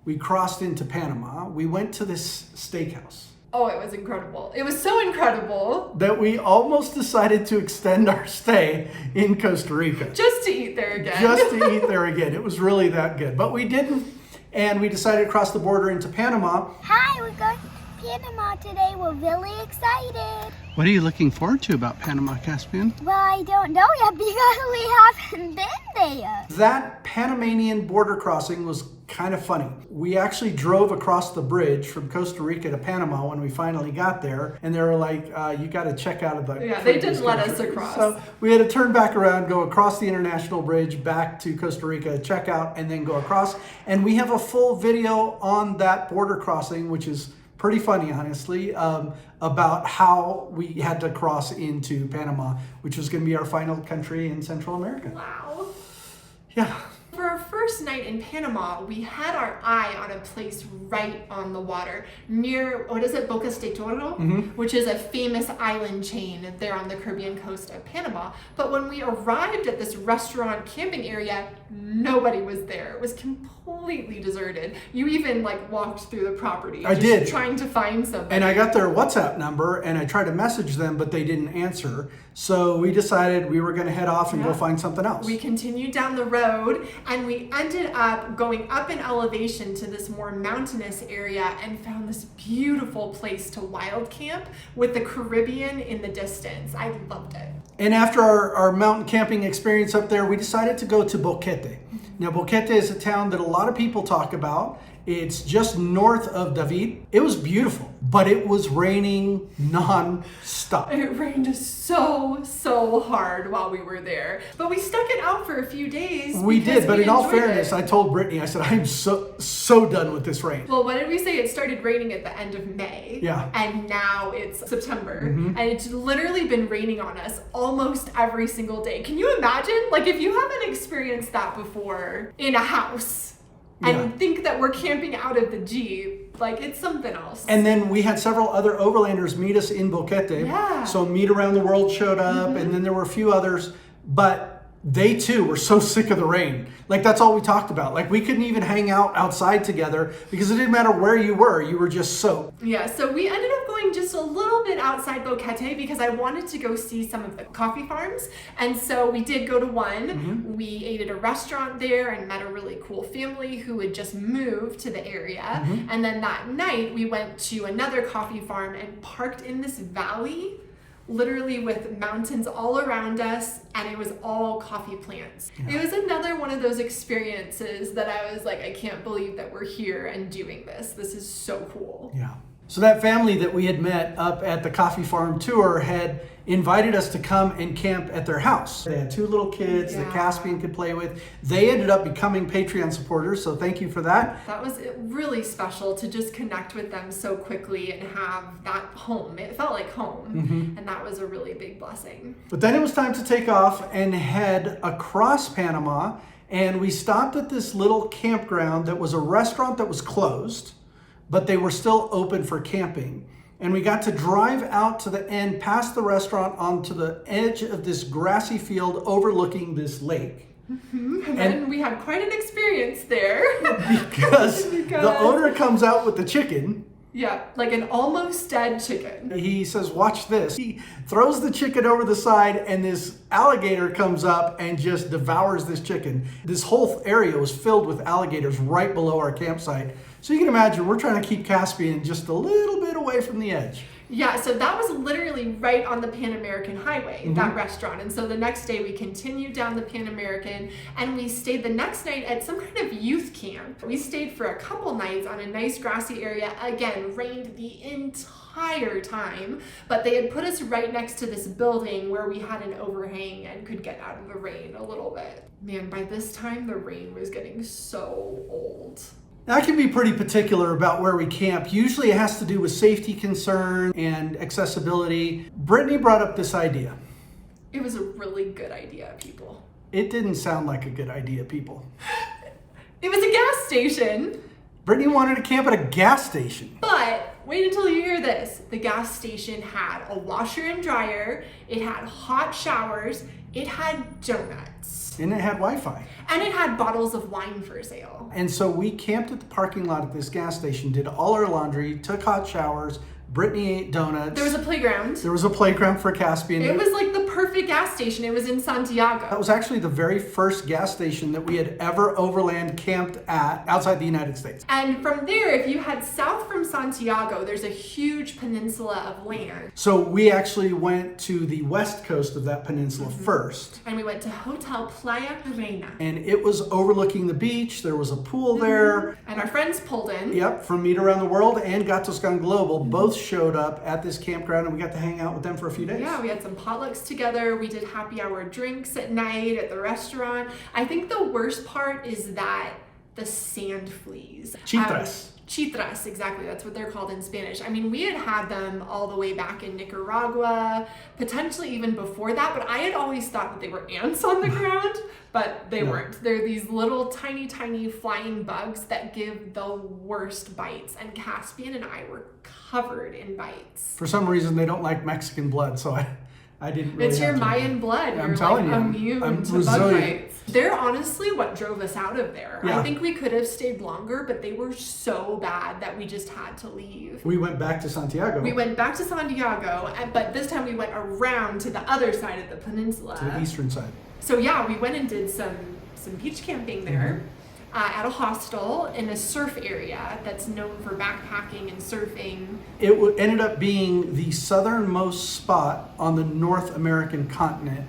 we crossed into Panama, we went to this steakhouse. Oh, it was incredible. It was so incredible. That we almost decided to extend our stay in Costa Rica. Just to eat there again. Just to eat there again. It was really that good. But we didn't. And we decided to cross the border into Panama. Hi, we're going to Panama today. We're really excited. What are you looking forward to about Panama, Caspian? Well, I don't know yet because we haven't been there. That Panamanian border crossing was kind of funny. We actually drove across the bridge from Costa Rica to Panama when we finally got there, and they were like, you got to check out of the Yeah, they didn't let us across. So we had to turn back around, go across the international bridge back to Costa Rica, check out, and then go across. And we have a full video on that border crossing, which is pretty funny, honestly, about how we had to cross into Panama, which was going to be our final country in Central America. Wow. Yeah. For our first night in Panama, we had our eye on a place right on the water near, what is it, Bocas de Toro, which is a famous island chain there on the Caribbean coast of Panama. But when we arrived at this restaurant camping area, nobody was there. It was completely deserted. You even like walked through the property. I did. Trying to find something. And I got their WhatsApp number and I tried to message them, but they didn't answer. So we decided we were going to head off and go find something else. We continued down the road and we ended up going up in elevation to this more mountainous area and found this beautiful place to wild camp with the Caribbean in the distance. I loved it. And after our mountain camping experience up there, we decided to go to Boquete. Now, Boquete is a town that a lot of people talk about. It's just north of David. It was beautiful, but it was raining non-stop. It rained so hard while we were there. But we stuck it out for a few days. We did, but in all enjoyed fairness, it. I told Brittany, I said, I'm so done with this rain. Well, what did we say? It started raining at the end of May. Yeah. And now it's September. And it's literally been raining on us almost every single day. Can you imagine? Like, if you haven't experienced that before in a house and think that we're camping out of the Jeep, like, it's something else. And then we had several other overlanders meet us in Boquete. Yeah. So Meet Around the World showed up, and then there were a few others, but they too were so sick of the rain. Like, that's all we talked about. Like, we couldn't even hang out outside together because it didn't matter where you were just soaked. Yeah, so we ended up going just a little bit outside Boquete because I wanted to go see some of the coffee farms. And so we did go to one. We ate at a restaurant there and met a really cool family who had just moved to the area. And then that night we went to another coffee farm and parked in this valley, literally with mountains all around us, and it was all coffee plants. It was another one of those experiences that I was like, I can't believe that we're here and doing this. This is so cool. Yeah. So that family that we had met up at the coffee farm tour had invited us to come and camp at their house. They had 2 little kids that Caspian could play with. They ended up becoming Patreon supporters, so thank you for that. That was really special to just connect with them so quickly and have that home. It felt like home, and that was a really big blessing. But then it was time to take off and head across Panama, and we stopped at this little campground that was a restaurant that was closed, but they were still open for camping. And we got to drive out to the end, past the restaurant, onto the edge of this grassy field overlooking this lake. And then we had quite an experience there. because the owner comes out with the chicken. Yeah, like an almost dead chicken. He says, watch this. He throws the chicken over the side and this alligator comes up and just devours this chicken. This whole area was filled with alligators right below our campsite. So you can imagine we're trying to keep Caspian just a little bit away from the edge. Yeah, so that was literally right on the Pan American Highway, that restaurant. And so the next day we continued down the Pan American and we stayed the next night at some kind of youth camp. We stayed for a couple nights on a nice grassy area. Again, rained the entire time, but they had put us right next to this building where we had an overhang and could get out of the rain a little bit. Man, by this time the rain was getting so old. Now, I can be pretty particular about where we camp. Usually it has to do with safety concern and accessibility. Brittany brought up this idea. It was a really good idea, people. It didn't sound like a good idea, people. It was a gas station. Brittany wanted to camp at a gas station. But wait until you hear this. The gas station had a washer and dryer. It had hot showers. It had donuts. And it had Wi-Fi. And it had bottles of wine for sale. And so we camped at the parking lot at this gas station, did all our laundry, took hot showers. Brittany ate donuts. There was a playground. There was a playground for Caspian. It was like the perfect gas station. It was in Santiago. That was actually the very first gas station that we had ever overland camped at outside the United States. And from there, if you head south from Santiago, there's a huge peninsula of land. So we actually went to the west coast of that peninsula first. And we went to Hotel Playa Reina. And it was overlooking the beach. There was a pool there. And our friends pulled in. Yep, from Meet Around the World and Gatos Gone Global both showed up at this campground, and we got to hang out with them for a few days. Yeah, we had some potlucks together. We did happy hour drinks at night at the restaurant. I think the worst part is that the sand fleas. Chitras. Chitras, exactly. That's what they're called in Spanish. I mean, we had them all the way back in Nicaragua, potentially even before that, but I had always thought that they were ants on the ground, but they weren't. They're these little tiny, tiny flying bugs that give the worst bites, and Caspian and I were covered in bites. For some reason, they don't like Mexican blood, so I didn't really It's your have to- Mayan blood. I'm You're telling like you, immune I'm to bug resilient. bites. They're honestly what drove us out of there. Yeah. I think we could have stayed longer, but they were so bad that we just had to leave. We went back to Santiago. We went back to Santiago, but this time we went around to the other side of the peninsula. to the eastern side. So yeah, we went and did some beach camping there. At a hostel in a surf area that's known for backpacking and surfing. It ended up being the southernmost spot on the North American continent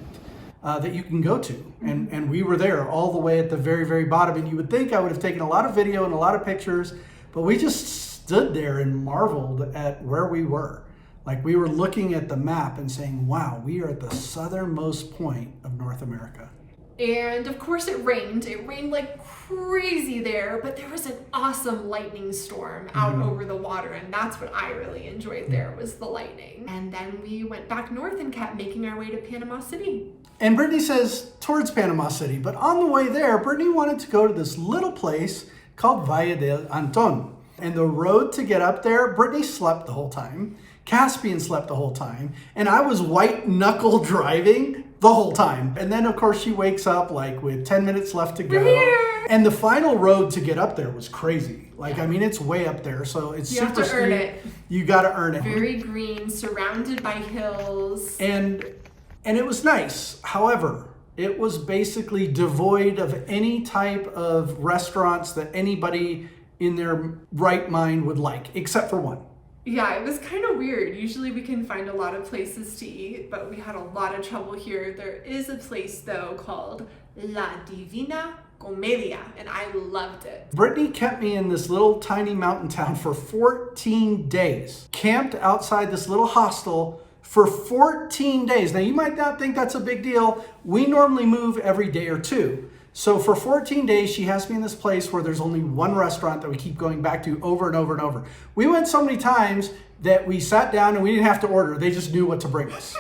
that you can go to. And we were there all the way at the very, very bottom. And you would think I would have taken a lot of video and a lot of pictures, but we just stood there and marveled at where we were. Like we were looking at the map and saying, wow, we are at the southernmost point of North America. And of course it rained. It rained like crazy there, but there was an awesome lightning storm out over the water, and that's what I really enjoyed there was the lightning. And then we went back north and kept making our way to Panama City. And Brittany says towards Panama City, but on the way there, Brittany wanted to go to this little place called Valle del Anton. And the road to get up there, Brittany slept the whole time. Caspian slept the whole time. And I was white knuckle driving the whole time. And then of course she wakes up like with 10 minutes left to go. And the final road to get up there was crazy. Like, I mean, it's way up there. So it's You have super to earn steep. it. You got to earn it. Very green, surrounded by hills. And it was nice. However, it was basically devoid of any type of restaurants that anybody in their right mind would like, except for one. Yeah, it was kind of weird. Usually we can find a lot of places to eat, but we had a lot of trouble here. There is a place though called La Divina Comedia, and I loved it. Brittany kept me in this little tiny mountain town for 14 days. Camped outside this little hostel for 14 days. Now you might not think that's a big deal. We normally move every day or two. So for 14 days, she has me in this place where there's only one restaurant that we keep going back to over and over and over. We went so many times that we sat down and we didn't have to order. They just knew what to bring us.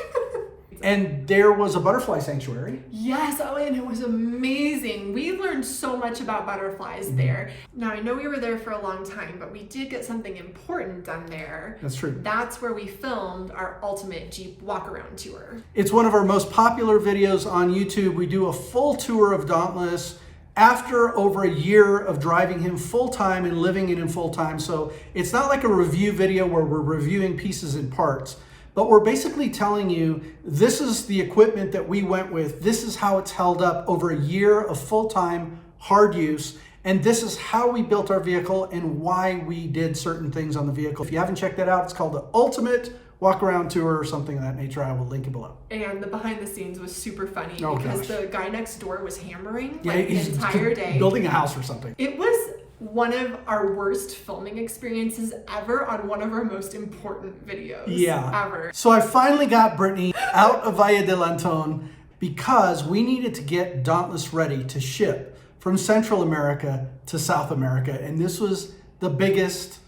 And there was a butterfly sanctuary. Yes, oh, and it was amazing. We learned so much about butterflies there. Now, I know we were there for a long time, but we did get something important done there. That's true. That's where we filmed our ultimate Jeep walk-around tour. It's one of our most popular videos on YouTube. We do a full tour of Dauntless after over a year of driving him full-time and living in him full-time. So it's not like a review video where we're reviewing pieces and parts. But we're basically telling you, this is the equipment that we went with. This is how it's held up over a year of full-time hard use. And this is how we built our vehicle and why we did certain things on the vehicle. If you haven't checked that out, it's called the Ultimate Walk Around Tour or something of that nature. I will link it below. And the behind the scenes was super funny Oh, because gosh. the guy next door was hammering Yeah, like the he's entire day. building a house or something. It was one of our worst filming experiences ever on one of our most important videos ever. So I finally got Brittany out of Valle del Antón because we needed to get Dauntless ready to ship from Central America to South America. And this was the biggest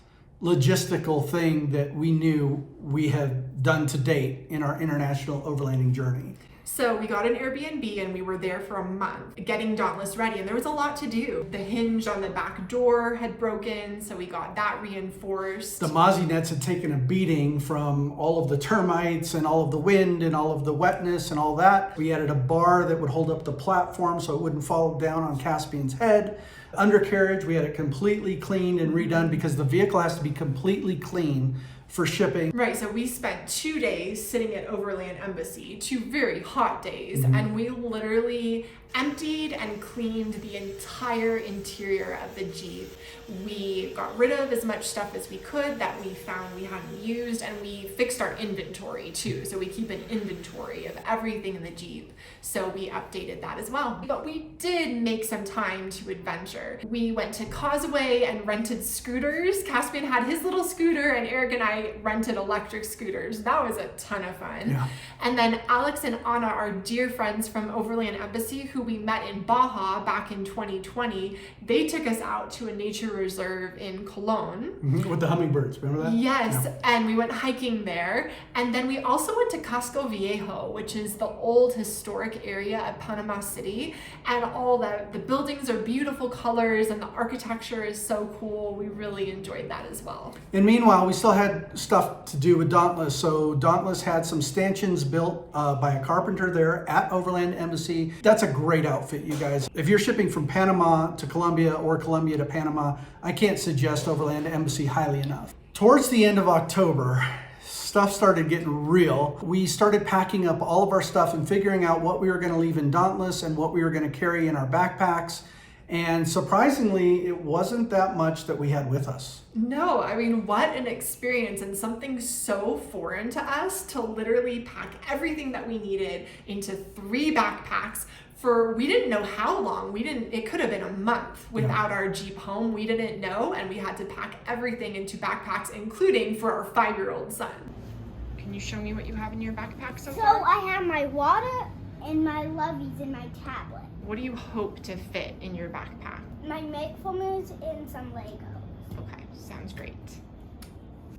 logistical thing that we knew we had done to date in our international overlanding journey. So we got an Airbnb and we were there for a month getting Dauntless ready, and there was a lot to do. The hinge on the back door had broken, so we got that reinforced. The mozzie nets had taken a beating from all of the termites and all of the wind and all of the wetness and all that. We added a bar that would hold up the platform so it wouldn't fall down on Caspian's head. Undercarriage, we had it completely cleaned and redone because the vehicle has to be completely clean for shipping. Right, so we spent 2 days sitting at Overland Embassy, 2 very hot days, and we literally emptied and cleaned the entire interior of the Jeep. We got rid of as much stuff as we could that we found we hadn't used, and we fixed our inventory too. So we keep an inventory of everything in the Jeep. So we updated that as well. But we did make some time to adventure. We went to Causeway and rented scooters. Caspian had his little scooter and Eric and I rented electric scooters. That was a ton of fun. Yeah. And then Alex and Anna, our dear friends from Overland Embassy, who we met in Baja back in 2020, they took us out to a nature reserve in Cologne. With the hummingbirds, remember that? Yes, Yeah. and we went hiking there. And then we also went to Casco Viejo, which is the old historic area of Panama City. And all the buildings are beautiful colors and the architecture is so cool. We really enjoyed that as well. And meanwhile, we still had stuff to do with Dauntless. So Dauntless had some stanchions built by a carpenter there at Overland Embassy. That's a great outfit, you guys. If you're shipping from Panama to Colombia or Colombia to Panama, I can't suggest Overland Embassy highly enough. Towards the end of October, stuff started getting real. We started packing up all of our stuff and figuring out what we were going to leave in Dauntless and what we were going to carry in our backpacks. And surprisingly, it wasn't that much that we had with us. No, I mean, what an experience, and something so foreign to us to literally pack everything that we needed into 3 backpacks for, we didn't know how long. It could have been a month without our Jeep home. We didn't know, and we had to pack everything into backpacks, including for our 5-year-old son. Can you show me what you have in your backpack so So far? I have my water and my lovies and my tablet. What do you hope to fit in your backpack? My make formers and some Legos. Okay, sounds great.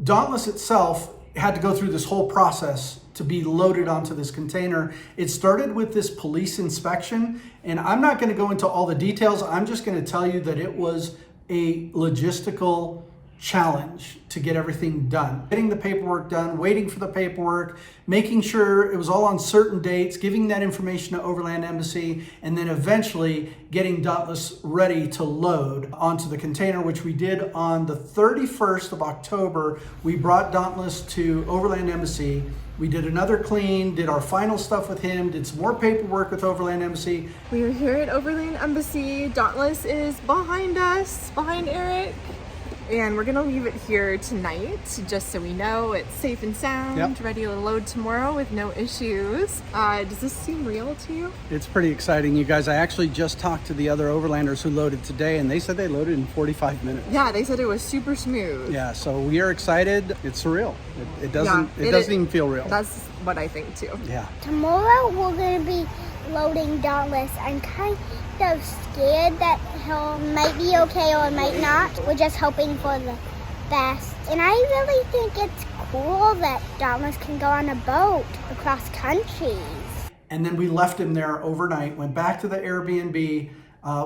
Dauntless itself had to go through this whole process to be loaded onto this container. It started with this police inspection, and I'm not going to go into all the details. I'm just going to tell you that it was a logistical challenge to get everything done. Getting the paperwork done, waiting for the paperwork, making sure it was all on certain dates, giving that information to Overland Embassy, and then eventually getting Dauntless ready to load onto the container, which we did on the 31st of October. We brought Dauntless to Overland Embassy. We did another clean, did our final stuff with him, did some more paperwork with Overland Embassy. We are here at Overland Embassy. Dauntless is behind us, behind Eric. And we're gonna leave it here tonight, just so we know it's safe and sound, Yep. ready to load tomorrow with no issues. Does this seem real to you? It's pretty exciting, you guys. I actually just talked to the other overlanders who loaded today, and they said they loaded in 45 minutes. Yeah, they said it was super smooth. Yeah, so we are excited. It's surreal. It doesn't Yeah, it doesn't even feel real. That's what I think too. Yeah. Tomorrow we're going to be loading Dauntless. I'm kind of scared that he might be okay or might not. We're just hoping for the best. And I really think it's cool that Dauntless can go on a boat across countries. And then we left him there overnight, went back to the Airbnb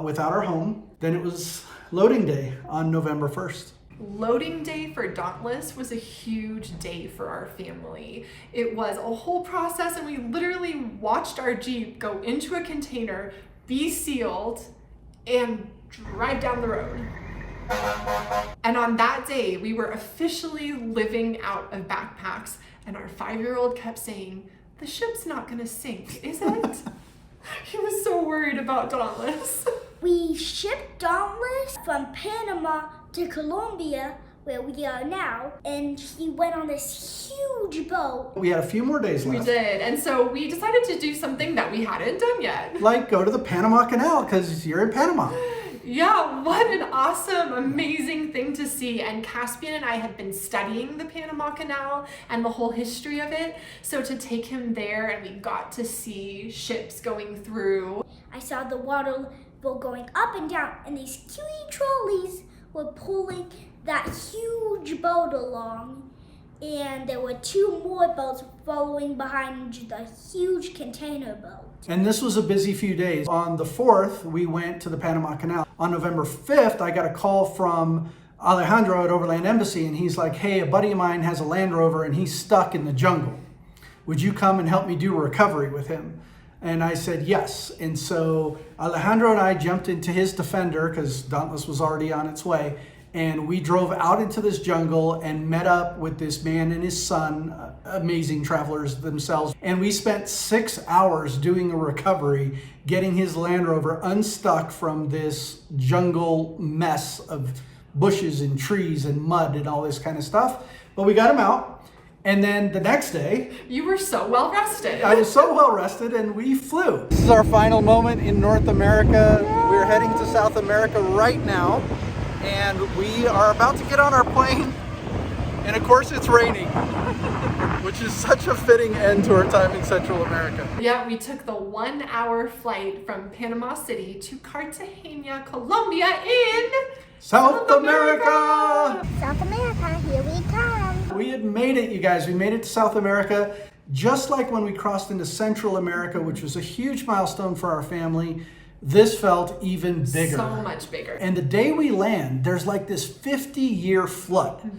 without our home. Then it was loading day on November 1st. Loading day for Dauntless was a huge day for our family. It was a whole process, and we literally watched our Jeep go into a container, be sealed, and drive down the road. And on that day, we were officially living out of backpacks, and our 5-year-old kept saying, "The ship's not gonna sink, is it?" He was so worried about Dauntless. We shipped Dauntless from Panama to Colombia, where we are now, and he went on this huge boat. We had a few more days left. We did, and so we decided to do something that we hadn't done yet. Like go to the Panama Canal, because you're in Panama. Yeah, what an awesome, amazing thing to see. And Caspian and I had been studying the Panama Canal and the whole history of it. So to take him there, and we got to see ships going through. I saw the water boat going up and down, and these cutie trolleys were pulling that huge boat along. And there were 2 more boats following behind the huge container boat. And this was a busy few days. On the 4th, we went to the Panama Canal. On November 5th, I got a call from Alejandro at Overland Embassy, and he's like, hey, a buddy of mine has a Land Rover and he's stuck in the jungle. Would you come and help me do a recovery with him? And I said yes. And so Alejandro and I jumped into his Defender, because Dauntless was already on its way, and we drove out into this jungle and met up with this man and his son, amazing travelers themselves. And we spent 6 hours doing a recovery, getting his Land Rover unstuck from this jungle mess of bushes and trees and mud and all this kind of stuff. But we got him out. And then the next day, You were so well rested. I was so well rested, and we flew. This is our final moment in North America. We're heading to South America right now. And we are about to get on our plane, and of course it's raining, which is such a fitting end to our time in Central America. Yeah, we took the 1-hour flight from Panama City to Cartagena, Colombia in South America! South America, here we come. We had made it, you guys. We made it to South America, just like when we crossed into Central America, which was a huge milestone for our family. This felt even bigger. So much bigger. And the day we land, there's like this 50-year flood.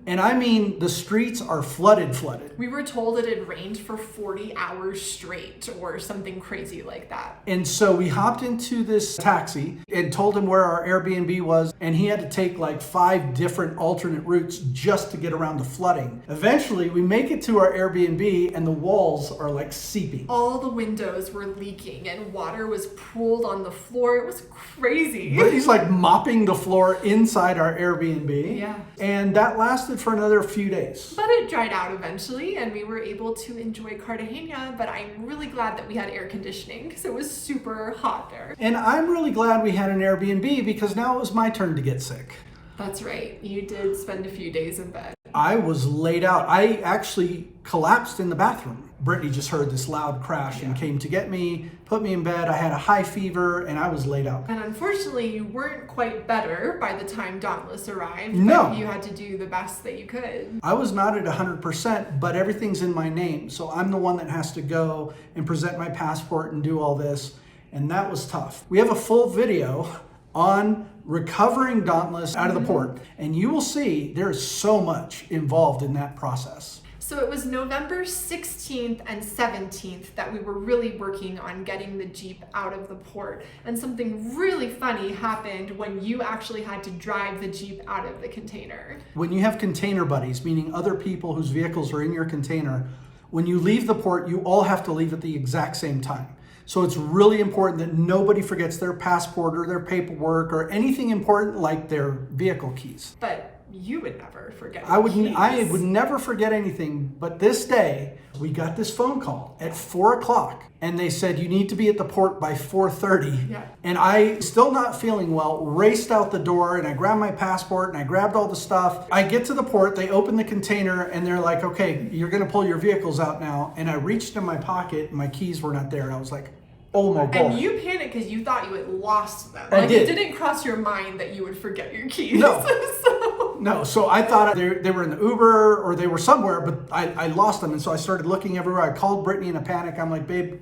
And I mean, the streets are flooded. We were told it had rained for 40 hours straight or something crazy like that. And so we hopped into this taxi and told him where our Airbnb was, and he had to take like 5 different alternate routes just to get around the flooding. Eventually, we make it to our Airbnb, and the walls are like seeping. All the windows were leaking and water was pooled on the floor. It was crazy. Brittany's like mopping the floor inside our Airbnb. Yeah. And that lasted for another few days. But it dried out eventually, and we were able to enjoy Cartagena, but I'm really glad that we had air conditioning because it was super hot there. And I'm really glad we had an Airbnb, because now it was my turn to get sick. That's right. You did spend a few days in bed. I was laid out. I actually collapsed in the bathroom. Brittany just heard this loud crash and came to get me, put me in bed. I had a high fever, and I was laid out. And unfortunately, you weren't quite better by the time Dauntless arrived. No. But you had to do the best that you could. I was not at 100%, but everything's in my name. So I'm the one that has to go and present my passport and do all this. And that was tough. We have a full video on recovering Dauntless out of the port. And you will see there is so much involved in that process. So it was November 16th and 17th that we were really working on getting the Jeep out of the port. And something really funny happened when you actually had to drive the Jeep out of the container. When you have container buddies, meaning other people whose vehicles are in your container, when you leave the port, you all have to leave at the exact same time. So it's really important that nobody forgets their passport or their paperwork or anything important like their vehicle keys. But you would never forget. I would keys. never forget anything, but this day we got this phone call at 4 o'clock, and they said you need to be at the port by 4:30. Yeah. And I, still not feeling well, raced out the door, and I grabbed my passport and I grabbed all the stuff. I get to the port, they open the container, and they're like, okay, you're gonna pull your vehicles out now. And I reached in my pocket, and my keys were not there. And I was like, oh my God. And you panicked because you thought you had lost them. I did. It didn't cross your mind that you would forget your keys. No. So- No, so I thought they were in the Uber or they were somewhere, but I lost them. And so I started looking everywhere. I called Brittany in a panic. I'm like, babe,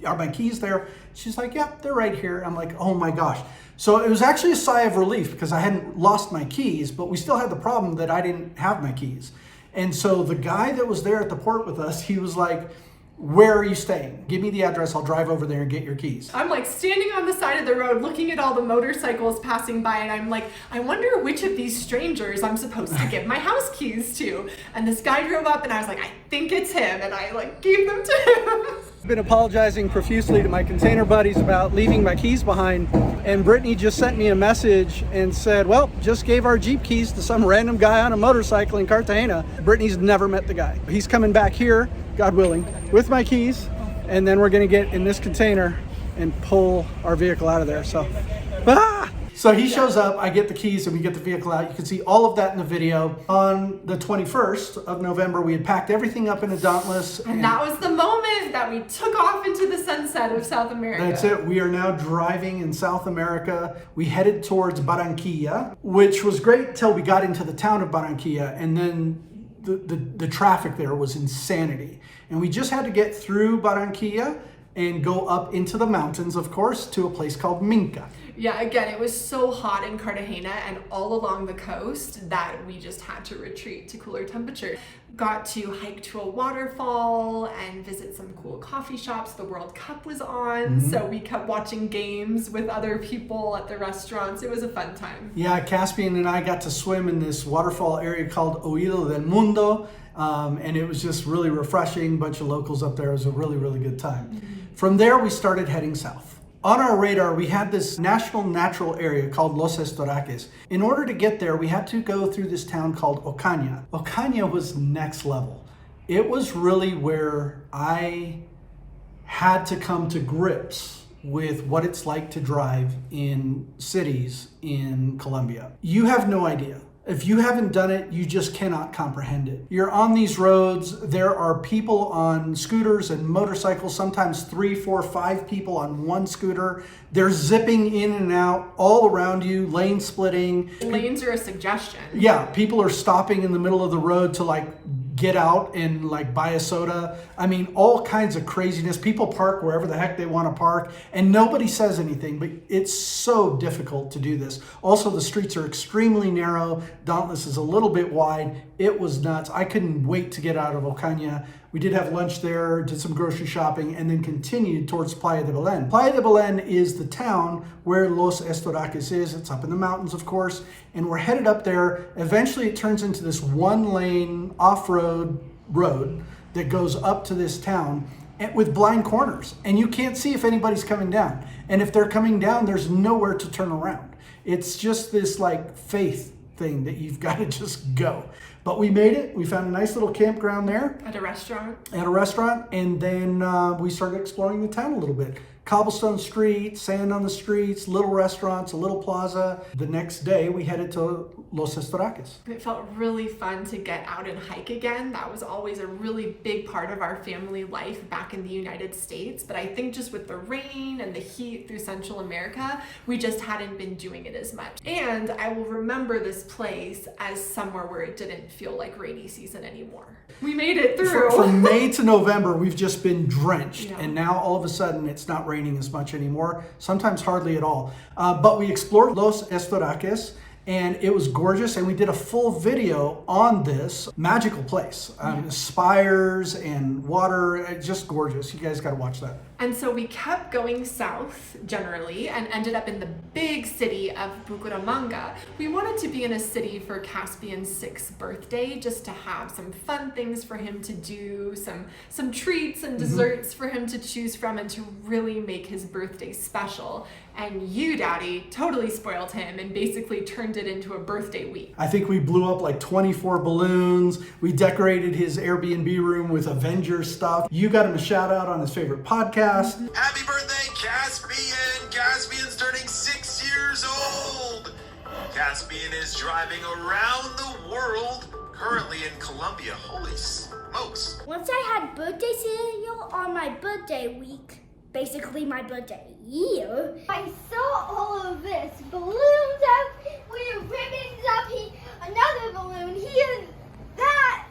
are my keys there? She's like, yeah, they're right here. I'm like, oh my gosh. So it was actually a sigh of relief because I hadn't lost my keys, but we still had the problem that I didn't have my keys. And so the guy that was there at the port with us, he was like, where are you staying? Give me the address. I'll drive over there and get your keys. I'm like standing on the side of the road looking at all the motorcycles passing by, and I'm like, I wonder which of these strangers I'm supposed to give my house keys to. And this guy drove up and I was like, I think it's him, and I like gave them to him. Been apologizing profusely to my container buddies about leaving my keys behind, and Brittany just sent me a message and said, well, just gave our Jeep keys to some random guy on a motorcycle in Cartagena. Brittany's never met the guy. He's coming back here, God willing, with my keys, and then we're gonna get in this container and pull our vehicle out of there. So he shows up, I get the keys, and we get the vehicle out. You can see all of that in the video. On the 21st of November, we had packed everything up in a Dauntless. And that was the moment that we took off into the sunset of South America. That's it. We are now driving in South America. We headed towards Barranquilla, which was great till we got into the town of Barranquilla, and then the traffic there was insanity. And we just had to get through Barranquilla and go up into the mountains, of course, to a place called Minca. Yeah, again, it was so hot in Cartagena and all along the coast that we just had to retreat to cooler temperatures. Got to hike to a waterfall and visit some cool coffee shops. The World Cup was on, so we kept watching games with other people at the restaurants. It was a fun time. Yeah, Caspian and I got to swim in this waterfall area called Oído del Mundo, and it was just really refreshing. Bunch of locals up there. It was a really, really good time. From there, we started heading south. On our radar, we had this national natural area called Los Estoraques. In order to get there, we had to go through this town called Ocaña. Ocaña was next level. It was really where I had to come to grips with what it's like to drive in cities in Colombia. You have no idea. If you haven't done it, you just cannot comprehend it. You're on these roads, there are people on scooters and motorcycles, sometimes 3, 4, 5 people on one scooter. They're zipping in and out all around you, lane splitting. Lanes are a suggestion. Yeah, people are stopping in the middle of the road to like get out and like buy a soda. I mean, all kinds of craziness. People park wherever the heck they want to park and nobody says anything, but it's so difficult to do this. Also, the streets are extremely narrow. Dauntless is a little bit wide. It was nuts. I couldn't wait to get out of Ocaña. We did have lunch there, did some grocery shopping, and then continued towards Playa de Belén. Playa de Belén is the town where Los Estoraques is. It's up in the mountains, of course, and we're headed up there. Eventually, it turns into this one-lane off-road road that goes up to this town with blind corners, and you can't see if anybody's coming down. And if they're coming down, there's nowhere to turn around. It's just this like faith thing that you've got to just go. But we made it. We found a nice little campground there. At a restaurant. And then we started exploring the town a little bit. Cobblestone streets, sand on the streets, little restaurants, a little plaza. The next day we headed to Los Estoraques. It felt really fun to get out and hike again. That was always a really big part of our family life back in the United States. But I think just with the rain and the heat through Central America, we just hadn't been doing it as much. And I will remember this place as somewhere where it didn't feel like rainy season anymore. We made it through. From May to November, we've just been drenched. Yeah. And now all of a sudden it's not raining as much anymore, sometimes hardly at all. But we explored Los Estoraques and it was gorgeous, and we did a full video on this magical place. Spires and water, just gorgeous. You guys got to watch that. And so we kept going south generally and ended up in the big city of Bucaramanga. We wanted to be in a city for Caspian's 6th birthday, just to have some fun things for him to do, some treats and desserts for him to choose from, and to really make his birthday special. And you, Daddy, totally spoiled him and basically turned it into a birthday week. I think we blew up like 24 balloons. We decorated his Airbnb room with Avengers stuff. You got him a shout out on his favorite podcast. Happy birthday, Caspian! Caspian's turning 6 years old! Caspian is driving around the world, currently in Colombia. Holy smokes! Once I had birthday cereal on my birthday week, basically my birthday year, I saw all of this. Balloons up, ribbons up here, another balloon here, that.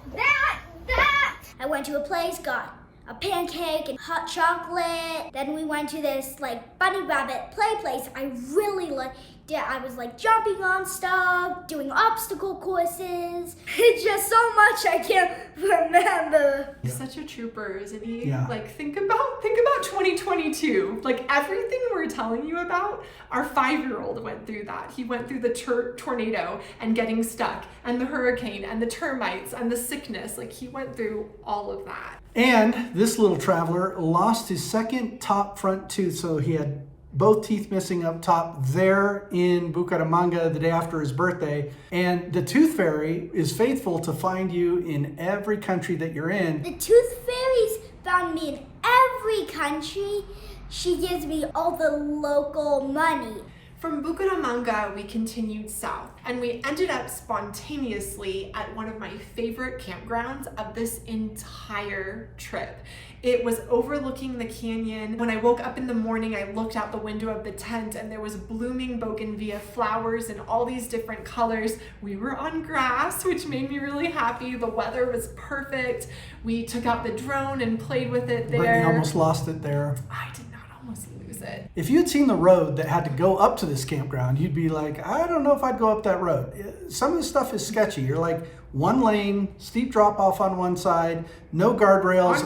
I went to a place, got a pancake and hot chocolate. Then we went to this like bunny rabbit play place I really like I was like jumping on stuff, doing obstacle courses. It's just so much I can't remember. He's such a trooper, isn't he? Yeah. Like think about 2022. Like everything we're telling you about, our 5-year-old went through that. He went through the tornado and getting stuck, and the hurricane, and the termites, and the sickness. Like he went through all of that. And this little traveler lost his second top front tooth, so he had both teeth missing up top there in Bucaramanga the day after his birthday. And the Tooth Fairy is faithful to find you in every country that you're in. The Tooth Fairy's found me in every country. She gives me all the local money. From Bucaramanga, we continued south, and we ended up spontaneously at one of my favorite campgrounds of this entire trip. It was overlooking the canyon. When I woke up in the morning, I looked out the window of the tent, and there was blooming bougainvillea flowers in all these different colors. We were on grass, which made me really happy. The weather was perfect. We took out the drone and played with it there. Brittany almost lost it there. I did not almost lose it. If you had seen the road that had to go up to this campground, you'd be like, I don't know if I'd go up that road. Some of the stuff is sketchy. You're like, one lane, steep drop off on one side, no guardrails.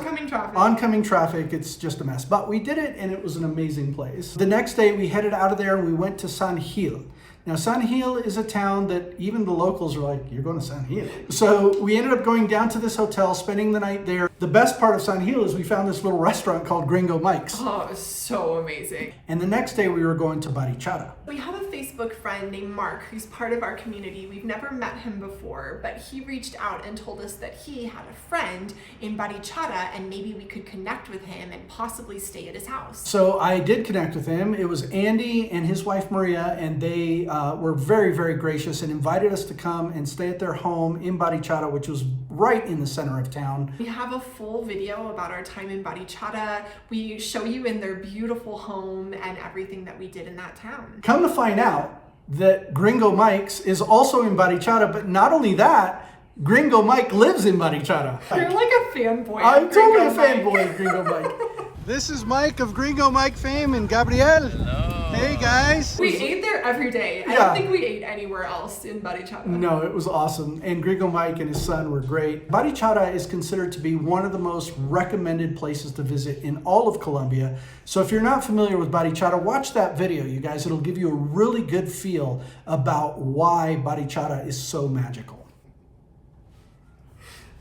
Oncoming traffic, it's just a mess. But we did it, and it was an amazing place. The next day we headed out of there and we went to San Gil. Now, San Gil is a town that even the locals are like, you're going to San Gil. So we ended up going down to this hotel, spending the night there. The best part of San Gil is we found this little restaurant called Gringo Mike's. Oh, it was so amazing. And the next day we were going to Barichara. We have a Facebook friend named Mark who's part of our community. We've never met him before, but he reached out and told us that he had a friend in Barichara and maybe we could connect with him and possibly stay at his house. So I did connect with him. It was Andy and his wife Maria, and they were very, very gracious and invited us to come and stay at their home in Barichara, which was right in the center of town. We have a full video about our time in Barichara. We show you in their beautiful home and everything that we did in that town. Come to find out that Gringo Mike's is also in Barichara, but not only that, Gringo Mike lives in Barichara. You're like a fanboy. I'm totally a fanboy of Gringo Mike. This is Mike of Gringo Mike fame and Gabriel. Hello. Hey guys. We ate there every day. I don't think we ate anywhere else in Barichara. No, it was awesome. And Gringo Mike and his son were great. Barichara is considered to be one of the most recommended places to visit in all of Colombia. So if you're not familiar with Barichara, watch that video, you guys. It'll give you a really good feel about why Barichara is so magical.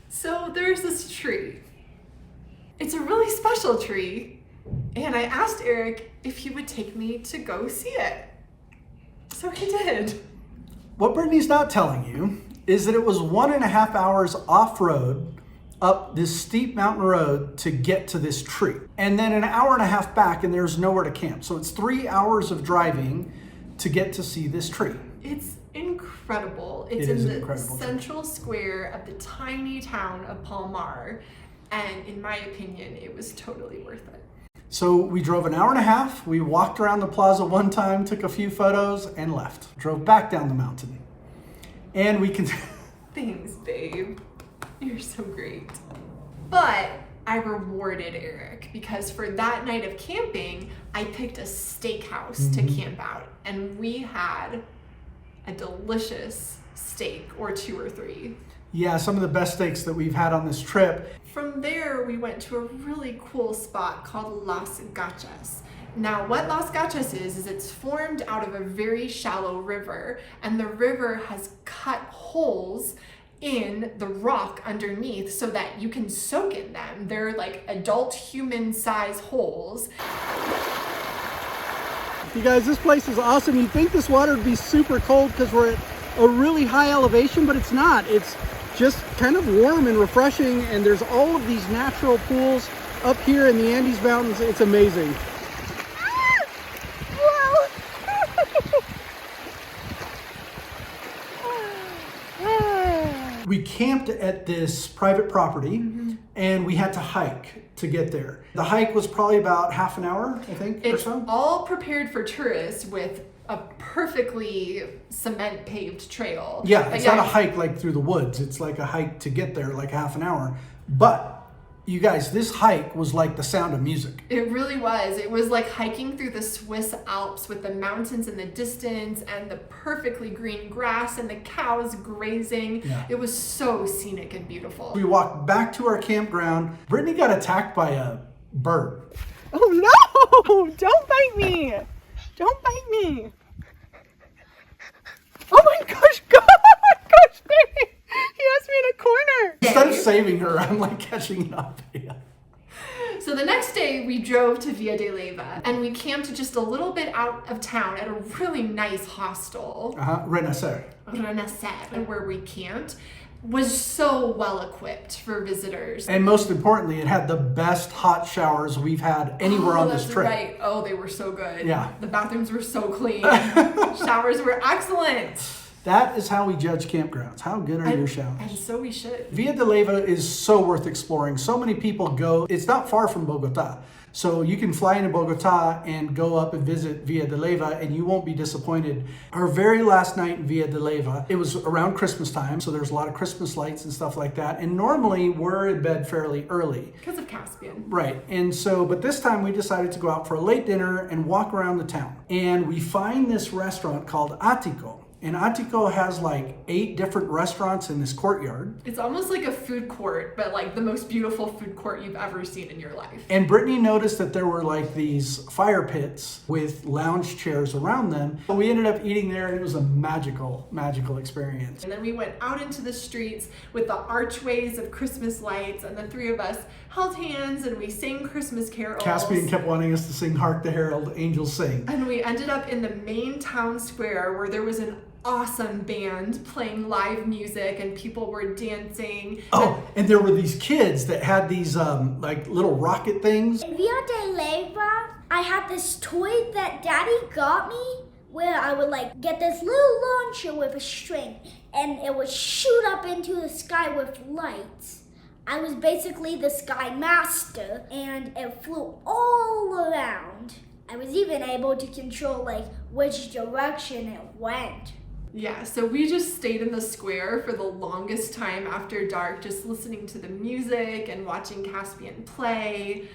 So there's this tree. It's a really special tree, and I asked Eric if he would take me to go see it. So he did. What Brittany's not telling you is that it was 1.5 hours off-road up this steep mountain road to get to this tree. And then an 1.5 hours back, and there's nowhere to camp. So it's 3 hours of driving to get to see this tree. It's incredible. It's in the central square of the tiny town of Palmar. And in my opinion, it was totally worth it. So we drove 1.5 hours. We walked around the plaza one time, took a few photos, and left. Drove back down the mountain. And we can... Thanks, babe. You're so great. But I rewarded Eric because for that night of camping, I picked a steakhouse to camp out. And we had a delicious steak, or 2 or 3. Yeah, some of the best steaks that we've had on this trip. From there, we went to a really cool spot called Las Gachas. Now, what Las Gachas is it's formed out of a very shallow river, and the river has cut holes in the rock underneath so that you can soak in them. They're like adult human-size holes. You guys, this place is awesome. You'd think this water would be super cold because we're at a really high elevation, but it's not. It's just kind of warm and refreshing, and there's all of these natural pools up here in the Andes Mountains. It's amazing. We camped at this private property, and we had to hike to get there. The hike was probably about half an hour, I think, it's or so. All prepared for tourists with a perfectly cement paved trail. Yeah, it's not a hike like through the woods. It's like a hike to get there, like half an hour. But You guys, this hike was like the sound of music. It really was. It was like hiking through the Swiss Alps with the mountains in the distance and the perfectly green grass and the cows grazing. Yeah. It was so scenic and beautiful. We walked back to our campground. Brittany got attacked by a bird. Oh no! Don't bite me! Don't bite me! Oh my gosh, God! Oh my gosh, baby! He has me in a corner! Instead of saving her, I'm like catching up. Yeah. So the next day we drove to Villa de Leyva and we camped just a little bit out of town at a really nice hostel. Renacer. Renacer, where we camped, was so well equipped for visitors. And most importantly, it had the best hot showers we've had anywhere on this trip. Right. Oh, they were so good. Yeah. The bathrooms were so clean. Showers were excellent. That is how we judge campgrounds. How good are your showers? And so we should. Villa de Leyva is so worth exploring. So many people go. It's not far from Bogota. So you can fly into Bogota and go up and visit Villa de Leyva and you won't be disappointed. Our very last night in Villa de Leyva, it was around Christmas time. So there's a lot of Christmas lights and stuff like that. And normally we're in bed fairly early. Because of Caspian. Right. And so, but this time we decided to go out for a late dinner and walk around the town. And we find this restaurant called Atico. And Atico has like 8 different restaurants in this courtyard. It's almost like a food court, but like the most beautiful food court you've ever seen in your life. And Brittany noticed that there were like these fire pits with lounge chairs around them. So we ended up eating there and it was a magical experience. And then we went out into the streets with the archways of Christmas lights and the 3 of us held hands and we sang Christmas carols. Caspian kept wanting us to sing Hark the Herald Angels Sing. And we ended up in the main town square where there was an awesome band playing live music and people were dancing. Oh, and there were these kids that had these like little rocket things. In Villa de Leyva, I had this toy that Daddy got me where I would like get this little launcher with a string and it would shoot up into the sky with lights. I was basically the sky master and it flew all around. I was even able to control like which direction it went. Yeah, so we just stayed in the square for the longest time after dark, just listening to the music and watching Caspian play.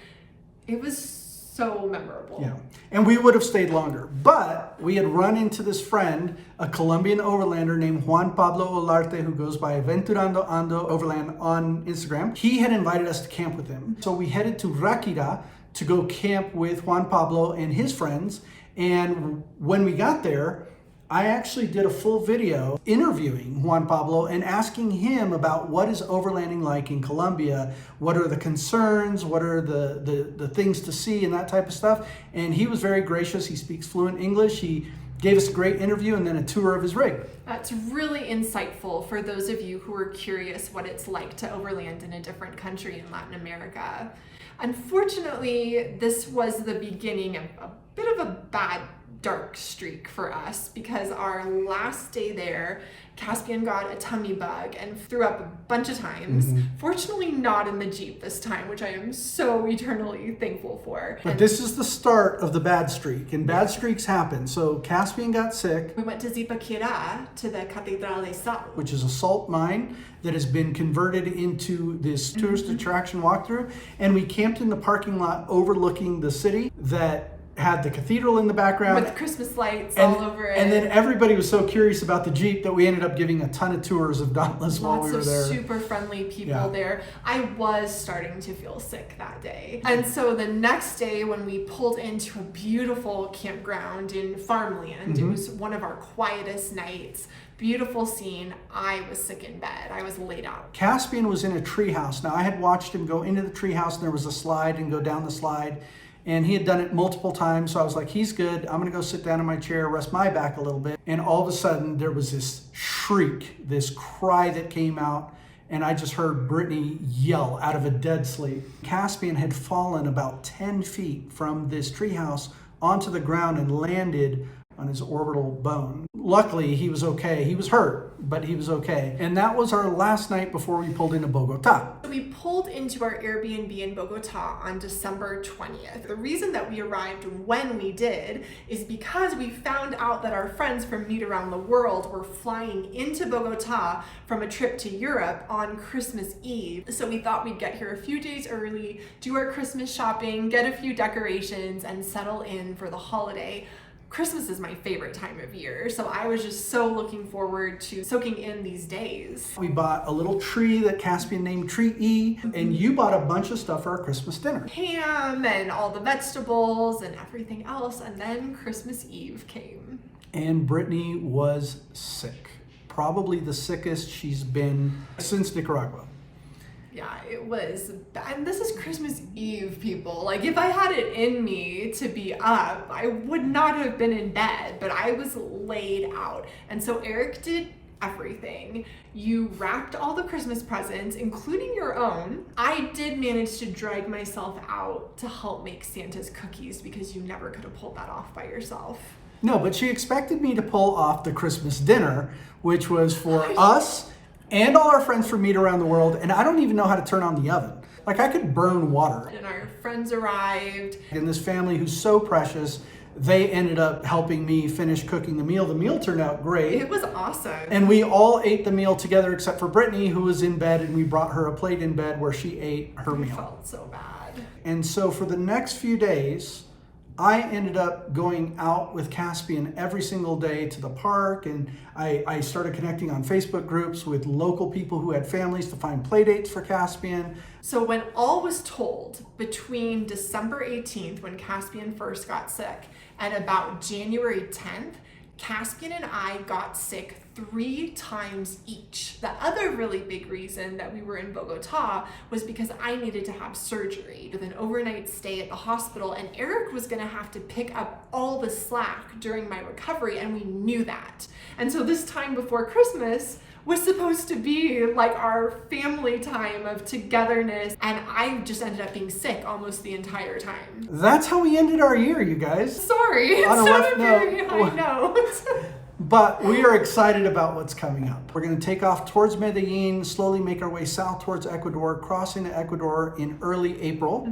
It was so memorable. Yeah, and we would have stayed longer, but we had run into this friend, a Colombian overlander named Juan Pablo Olarte, who goes by Aventurando Ando Overland on Instagram. He had invited us to camp with him. So we headed to Ráquira to go camp with Juan Pablo and his friends. And when we got there, I actually did a full video interviewing Juan Pablo and asking him about what is overlanding like in Colombia, what are the concerns, what are the things to see and that type of stuff. And he was very gracious. He speaks fluent English. He gave us a great interview and then a tour of his rig. That's really insightful for those of you who are curious what it's like to overland in a different country in Latin America. Unfortunately, this was the beginning of a bit of a bad dark streak for us because our last day there, Caspian got a tummy bug and threw up a bunch of times. Fortunately not in the Jeep this time, which I am so eternally thankful for. But this is the start of the bad streak, and bad streaks happen. So Caspian got sick. We went to Zipaquirá, to the Catedral de Sal, which is a salt mine that has been converted into this tourist attraction walkthrough. And we camped in the parking lot overlooking the city that had the cathedral in the background. With Christmas lights all over it. And then everybody was so curious about the Jeep that we ended up giving a ton of tours of Dauntless while we were there. Lots of super friendly people there. I was starting to feel sick that day. And so the next day when we pulled into a beautiful campground in farmland, it was one of our quietest nights. Beautiful scene. I was sick in bed. I was laid out. Caspian was in a treehouse. Now I had watched him go into the treehouse and there was a slide and go down the slide. And he had done it multiple times. So I was like, he's good. I'm gonna go sit down in my chair, rest my back a little bit. And all of a sudden there was this shriek, this cry that came out. And I just heard Brittany yell out of a dead sleep. Caspian had fallen about 10 feet from this treehouse onto the ground and landed on his orbital bone. Luckily, he was okay. He was hurt, but he was okay. And that was our last night before we pulled into Bogota. We pulled into our Airbnb in Bogota on December 20th. The reason that we arrived when we did is because we found out that our friends from Meet Around the World were flying into Bogota from a trip to Europe on Christmas Eve. So we thought we'd get here a few days early, do our Christmas shopping, get a few decorations, and settle in for the holiday. Christmas is my favorite time of year, so I was just so looking forward to soaking in these days. We bought a little tree that Caspian named Tree E, and you bought a bunch of stuff for our Christmas dinner. Ham and all the vegetables and everything else, and then Christmas Eve came. And Brittany was sick. Probably the sickest she's been since Nicaragua. Yeah, it was bad. And this is Christmas Eve, people. Like, if I had it in me to be up, I would not have been in bed, but I was laid out. And so Eric did everything. You wrapped all the Christmas presents, including your own. I did manage to drag myself out to help make Santa's cookies because you never could have pulled that off by yourself. No, but she expected me to pull off the Christmas dinner, which was for us and all our friends from Meet Around the World, and I don't even know how to turn on the oven. Like, I could burn water. And our friends arrived. And this family who's so precious, they ended up helping me finish cooking the meal. The meal turned out great. It was awesome. And we all ate the meal together except for Brittany, who was in bed, and we brought her a plate in bed where she ate her meal. I felt so bad. And so for the next few days, I ended up going out with Caspian every single day to the park, and I started connecting on Facebook groups with local people who had families to find play dates for Caspian. So when all was told, between December 18th, when Caspian first got sick, and about January 10th, Caspian and I got sick 3 times each. The other really big reason that we were in Bogota was because I needed to have surgery with an overnight stay at the hospital, and Eric was gonna have to pick up all the slack during my recovery, and we knew that. And so this time before Christmas was supposed to be like our family time of togetherness, and I just ended up being sick almost the entire time. That's how we ended our year, you guys. Sorry, it On a rough sounded very note. high note. But we are excited about what's coming up. We're going to take off towards Medellin, slowly make our way south towards Ecuador, crossing to Ecuador in early April.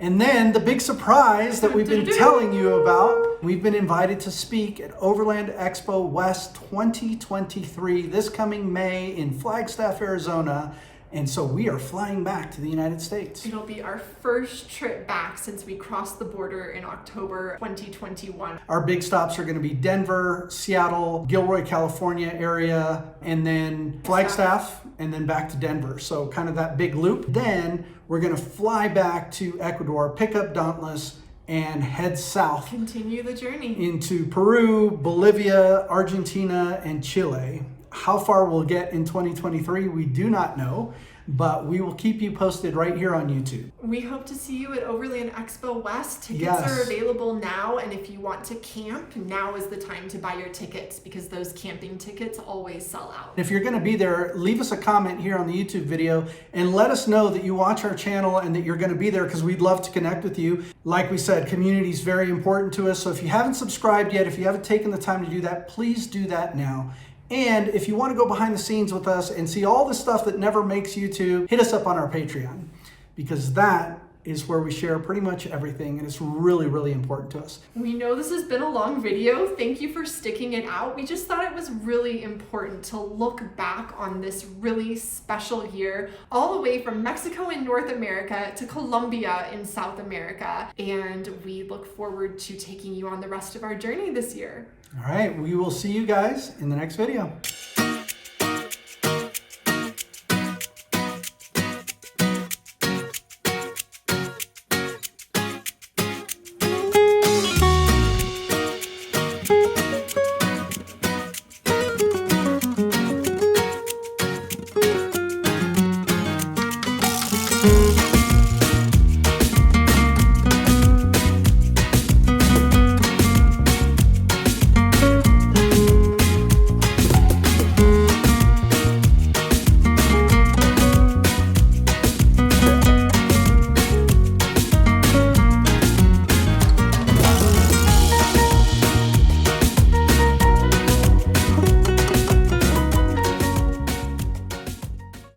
And then the big surprise that we've been telling you about, we've been invited to speak at Overland Expo West 2023 this coming May in Flagstaff, Arizona. And so we are flying back to the United States. It'll be our first trip back since we crossed the border in October 2021. Our big stops are going to be Denver, Seattle, Gilroy, California area, and then Flagstaff, and then back to Denver. So kind of that big loop. Then we're going to fly back to Ecuador, pick up Dauntless, and head south. Continue the journey. Into Peru, Bolivia, Argentina, and Chile. How far we'll get in 2023, we do not know, but we will keep you posted right here on YouTube. We hope to see you at Overland Expo West. Tickets Yes. are available now, and if you want to camp, now is the time to buy your tickets because those camping tickets always sell out. If you're going to be there, leave us a comment here on the YouTube video and let us know that you watch our channel and that you're going to be there, because we'd love to connect with you. Like we said, community is very important to us. So if you haven't subscribed yet, if you haven't taken the time to do that, please do that now. And if you want to go behind the scenes with us and see all the stuff that never makes YouTube, hit us up on our Patreon, because that is where we share pretty much everything, and it's really, really important to us. We know this has been a long video. Thank you for sticking it out. We just thought it was really important to look back on this really special year, all the way from Mexico in North America to Colombia in South America. And we look forward to taking you on the rest of our journey this year. All right, we will see you guys in the next video.